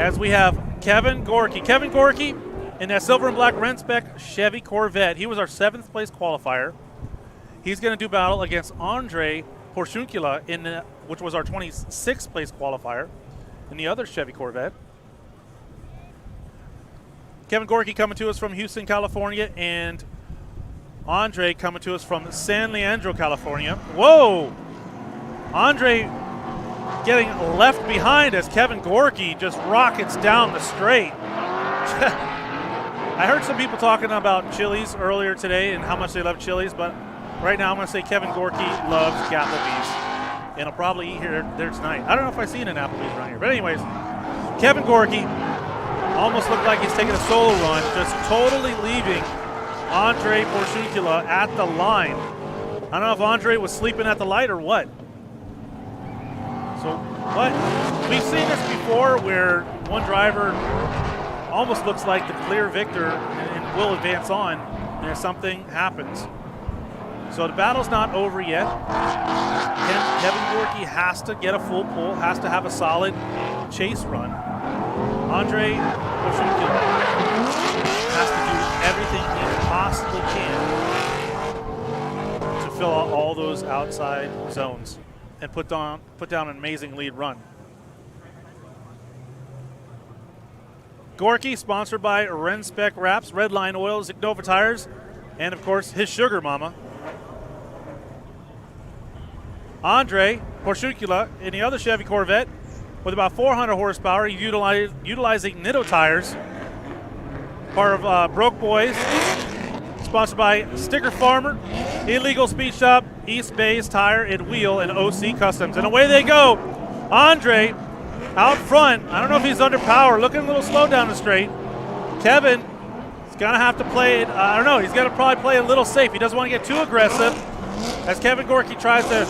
as we have Kevin Gorky. Kevin Gorky in that silver and black Renspec Chevy Corvette. He was our 7th place qualifier. He's going to do battle against Andre Porciuncula, which was our 26th place qualifier in the other Chevy Corvette. Kevin Gorky coming to us from Houston, California, and Andre coming to us from San Leandro, California. Whoa! Andre getting left behind as Kevin Gorky just rockets down the straight. I heard some people talking about Chili's earlier today and how much they love Chili's, but right now I'm going to say Kevin Gorky loves Applebee's, and he'll probably eat there tonight. I don't know if I've seen an Applebee's around here, but anyways, Kevin Gorky almost looked like he's taking a solo run, just totally leaving Andre Porciuncula at the line. I don't know if Andre was sleeping at the light or what. So what? We've seen this before where one driver almost looks like the clear victor and will advance on, and if something happens. So the battle's not over yet. Kevin Gorky has to get a full pull, has to have a solid chase run. Andre Porciuncula has to do everything he possibly can to fill out all those outside zones and put down an amazing lead run. Gorky, sponsored by Renspec Wraps, Redline Oil, Zignova Tires, and of course his sugar mama. Andre Porciuncula in the other Chevy Corvette with about 400 horsepower, utilizing Nitto tires. Part of Broke Boys, sponsored by Sticker Farmer, Illegal Speed Shop, East Bay's Tire and Wheel, and OC Customs. And away they go. Andre out front. I don't know if he's under power. Looking a little slow down the straight. Kevin is going to have to play it. I don't know. He's going to probably play it a little safe. He doesn't want to get too aggressive. As Kevin Gorky tries to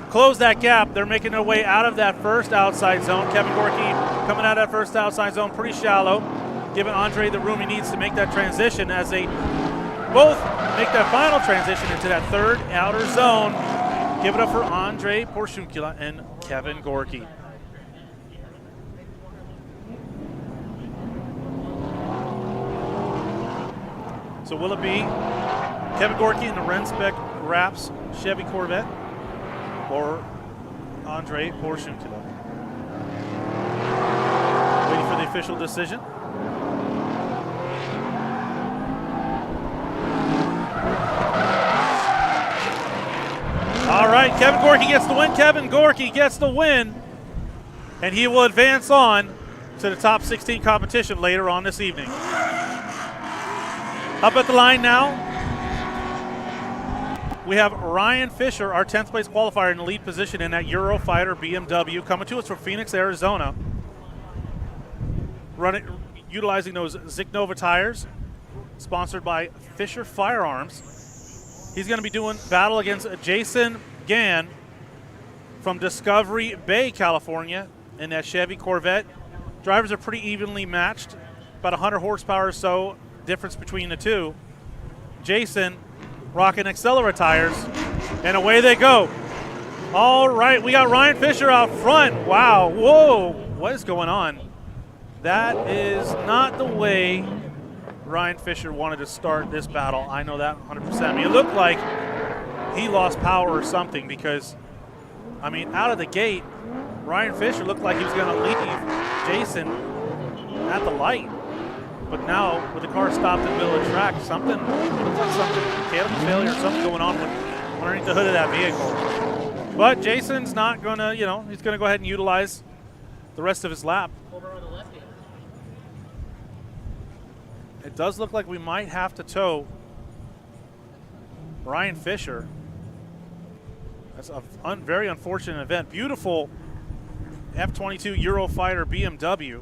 close that gap, they're making their way out of that first outside zone. Kevin Gorky coming out of that first outside zone pretty shallow, giving Andre the room he needs to make that transition as they both make that final transition into that third outer zone. Give it up for Andre Porciuncula and Kevin Gorky. So will it be Kevin Gorky in the Renspec Wraps Chevy Corvette or Andre Porciuncula? Waiting for the official decision. All right, Kevin Gorky gets the win. Kevin Gorky gets the win, and he will advance on to the top 16 competition later on this evening. Up at the line now, we have Ryan Fisher, our 10th place qualifier in the lead position in that Eurofighter BMW, coming to us from Phoenix, Arizona. Utilizing those Zignova tires, sponsored by Fisher Firearms. He's going to be doing battle against Jason Gann from Discovery Bay, California, in that Chevy Corvette. Drivers are pretty evenly matched, about 100 horsepower or so difference between the two. Jason rocking Accelera tires, and away they go. All right, we got Ryan Fisher out front. Wow, whoa, what is going on? That is not the way Ryan Fisher wanted to start this battle. I know that 100%. I mean, it looked like he lost power or something because, I mean, out of the gate, Ryan Fisher looked like he was going to leave Jason at the light. But now, with the car stopped in the middle of the track, something, looks like something, mechanical failure or something going on underneath the hood of that vehicle. But Jason's not going to, he's going to go ahead and utilize the rest of his lap. It does look like we might have to tow Ryan Fisher. That's a very unfortunate event. Beautiful F-22 Eurofighter BMW.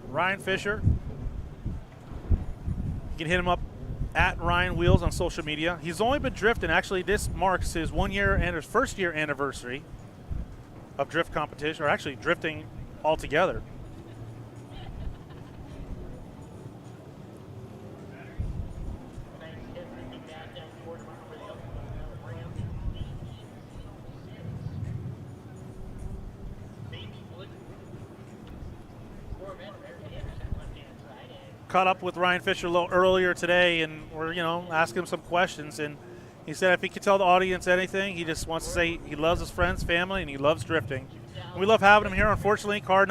Ryan Fisher. You can hit him up at Ryan Wheels on social media. He's only been drifting. Actually, this marks his 1 year and his first year anniversary of drift competition, or actually drifting altogether. Caught up with Ryan Fisher a little earlier today, and we're asking him some questions, and he said if he could tell the audience anything, he just wants to say he loves his friends, family, and he loves drifting. And we love having him here. Unfortunately, car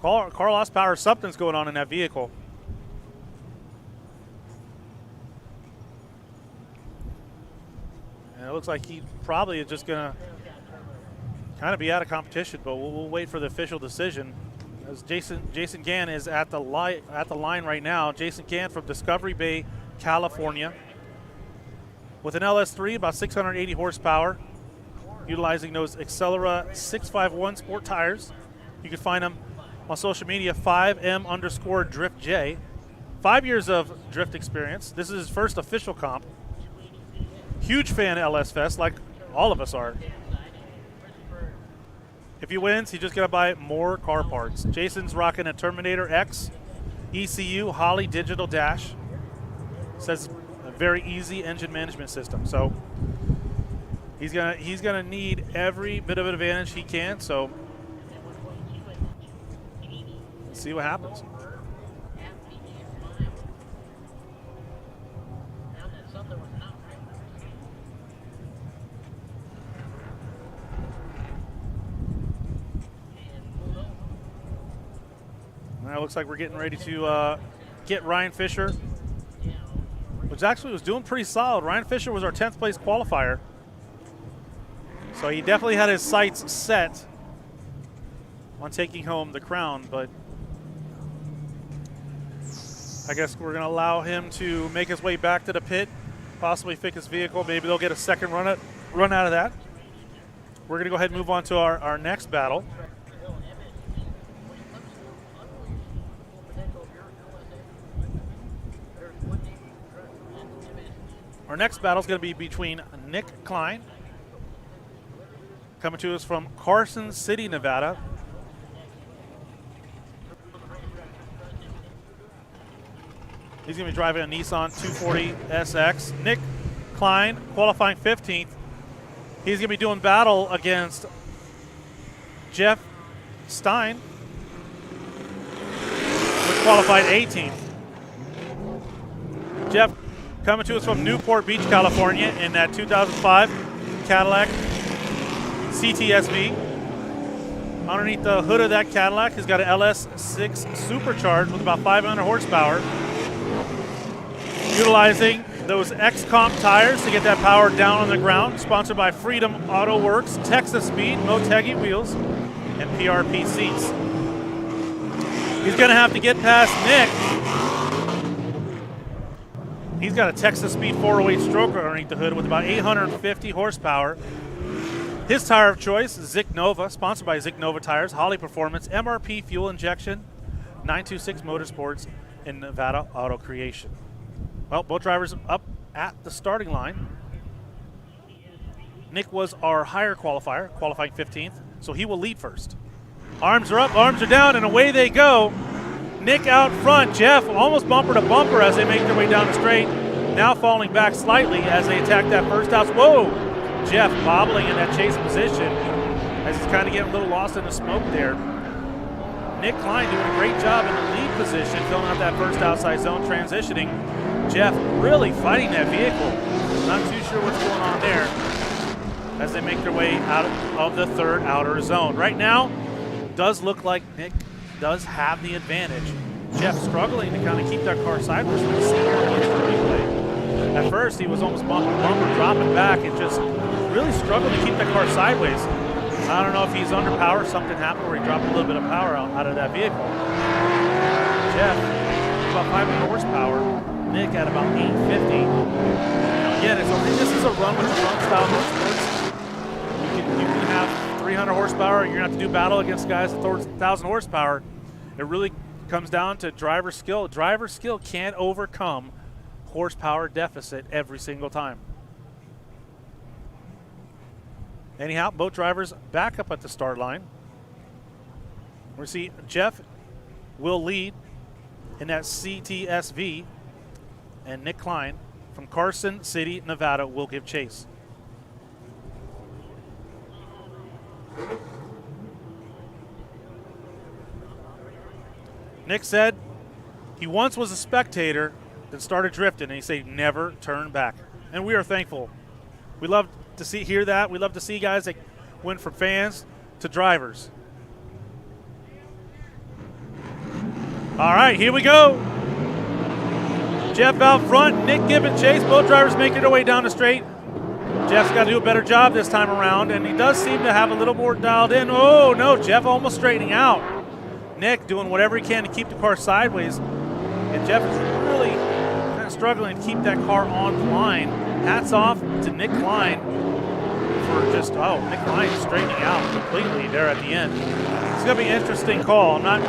lost power. Something's going on in that vehicle. And it looks like he probably is just going to kind of be out of competition, but we'll wait for the official decision. As Jason Gann is at the line right now. Jason Gann from Discovery Bay, California, with an LS3, about 680 horsepower, utilizing those Accelera 651 sport tires. You can find them on social media, 5M_DriftJ. 5 years of drift experience. This is his first official comp. Huge fan of LS Fest, like all of us are. If he wins, he's just going to buy more car parts. Jason's rocking a Terminator X ECU Holley digital dash. Says a very easy engine management system. So he's gonna need every bit of advantage he can. So let's see what happens. Now it looks like we're getting ready to get Ryan Fisher, which actually was doing pretty solid. Ryan Fisher was our 10th place qualifier. So he definitely had his sights set on taking home the crown, but I guess we're going to allow him to make his way back to the pit, possibly fix his vehicle. Maybe they'll get a second run out of that. We're going to go ahead and move on to our next battle. Our next battle is going to be between Nick Klein, coming to us from Carson City, Nevada. He's going to be driving a Nissan 240 SX. Nick Klein, qualifying 15th. He's going to be doing battle against Jeff Stein, which qualified 18th. Jeff coming to us from Newport Beach, California in that 2005 Cadillac CTSV. Underneath the hood of that Cadillac, he's got an LS6 supercharged with about 500 horsepower. Utilizing those X-Comp tires to get that power down on the ground. Sponsored by Freedom Auto Works, Texas Speed, Motegi Wheels, and PRP seats. He's going to have to get past Nick. He's got a Texas Speed 408 stroker underneath the hood with about 850 horsepower. His tire of choice, Zick Nova, sponsored by Zick Nova Tires, Holley Performance, MRP Fuel Injection, 926 Motorsports, and Nevada Auto Creation. Well, both drivers up at the starting line. Nick was our higher qualifier, qualifying 15th, so he will lead first. Arms are up, arms are down, and away they go. Nick out front. Jeff almost bumper to bumper as they make their way down the straight. Now falling back slightly as they attack that first house. Whoa! Jeff bobbling in that chase position as he's kind of getting a little lost in the smoke there. Nick Klein doing a great job in the lead position, filling out that first outside zone, transitioning. Jeff really fighting that vehicle. Not too sure what's going on there as they make their way out of the third outer zone. Right now, does look like Nick does have the advantage. Jeff struggling to kind of keep that car sideways from the replay. At first, he was almost bumper dropping back and just really struggling to keep that car sideways. I don't know if he's under power. Something happened where he dropped a little bit of power out of that vehicle. Jeff, about 500 horsepower. Nick at about 850. Now again, this is a run with run style motorsports. You can have 300 horsepower. You're going to have to do battle against guys at 1,000 horsepower. It really comes down to driver skill. Driver skill can't overcome horsepower deficit every single time. Anyhow, both drivers back up at the start line. We see Jeff will lead in that CTSV, and Nick Klein from Carson City, Nevada will give chase. Nick said he once was a spectator, then started drifting, and he said never turn back. And we are thankful. We love to hear that. We love to see guys that went from fans to drivers. All right, here we go. Jeff out front, Nick giving chase. Both drivers making their way down the straight. Jeff's got to do a better job this time around, and he does seem to have a little more dialed in. Oh, no, Jeff almost straightening out. Nick doing whatever he can to keep the car sideways, and Jeff is really kind of struggling to keep that car on the line. Hats off to Nick Klein for just, Nick Klein straightening out completely there at the end. It's going to be an interesting call. I'm not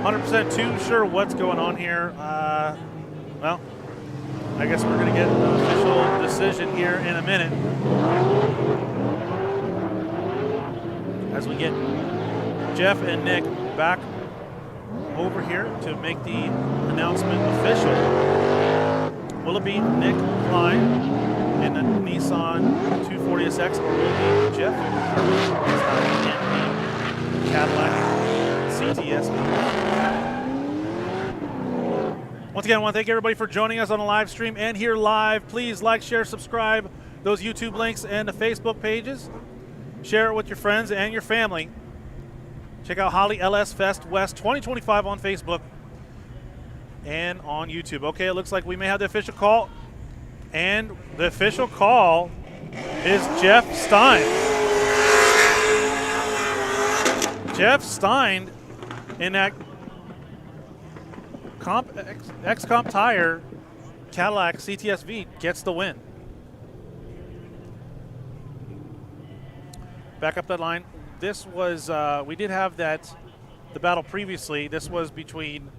100% too sure what's going on here. Well, I guess we're going to get an official decision here in a minute as we get Jeff and Nick back over here to make the announcement official. Will it be Nick Klein in the Nissan 240SX, or will it be Jeff in the Cadillac CTSV? Once again, I want to thank everybody for joining us on the live stream and here live. Please like, share, subscribe, those YouTube links and the Facebook pages. Share it with your friends and your family. Check out Holley LS Fest West 2025 on Facebook and on YouTube. Okay, it looks like we may have the official call. And the official call is Jeff Stein. Jeff Stein in that X-Comp Tire Cadillac CTSV gets the win. Back up that line. This was, we did have the battle previously. This was between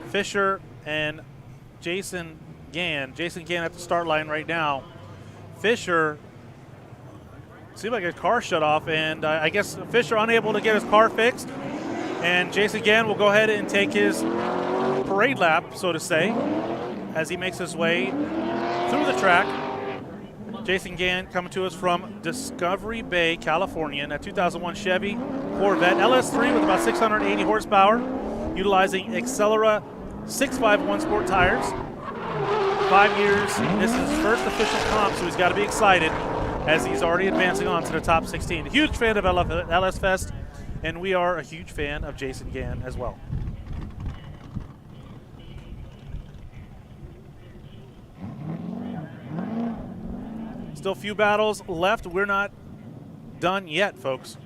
Fisher and Jason Gann. Jason Gann at the start line right now. Fisher seemed like his car shut off, and I guess Fisher unable to get his car fixed. And Jason Gann will go ahead and take his parade lap, so to say, as he makes his way through the track. Jason Gann coming to us from Discovery Bay, California, in a 2001 Chevy Corvette LS3 with about 680 horsepower, utilizing Accelera 651 Sport tires. 5 years. This is his first official comp, so he's got to be excited as he's already advancing on to the top 16. A huge fan of LS Fest, and we are a huge fan of Jason Gann as well. Still a few battles left. We're not done yet, folks.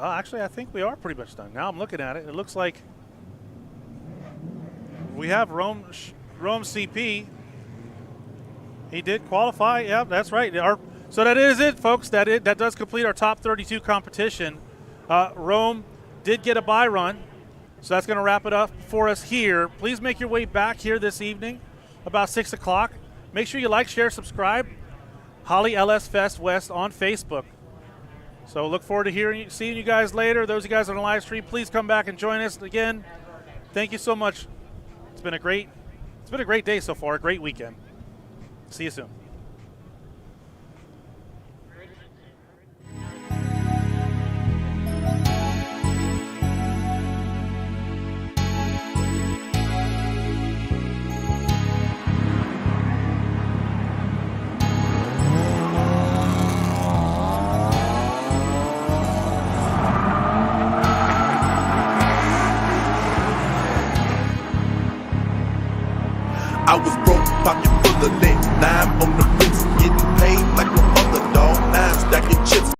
Actually, I think we are pretty much done. Now I'm looking at it. It looks like we have Rome CP. He did qualify. Yeah, that's right. So that is it, folks. That does complete our top 32 competition. Rome did get a bye run, so that's going to wrap it up for us here. Please make your way back here this evening about 6 o'clock. Make sure you like, share, subscribe. Holley LS Fest West on Facebook. So look forward to seeing you guys later. Those of you guys on the live stream, please come back and join us again. Thank you so much. It's been a great day so far, a great weekend. See you soon. I was broke, pocket full of lead. Now I'm on the bricks, getting paid like no other dog. Now I'm stacking chips.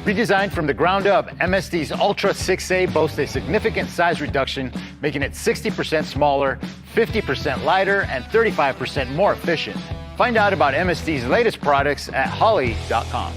Redesigned from the ground up, MSD's Ultra 6A boasts a significant size reduction, making it 60% smaller, 50% lighter, and 35% more efficient. Find out about MSD's latest products at Holley.com.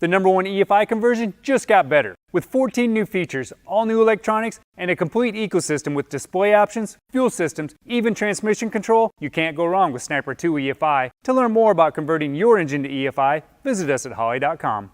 The #1 EFI conversion just got better. With 14 new features, all new electronics, and a complete ecosystem with display options, fuel systems, even transmission control, you can't go wrong with Sniper 2 EFI. To learn more about converting your engine to EFI, visit us at Holley.com.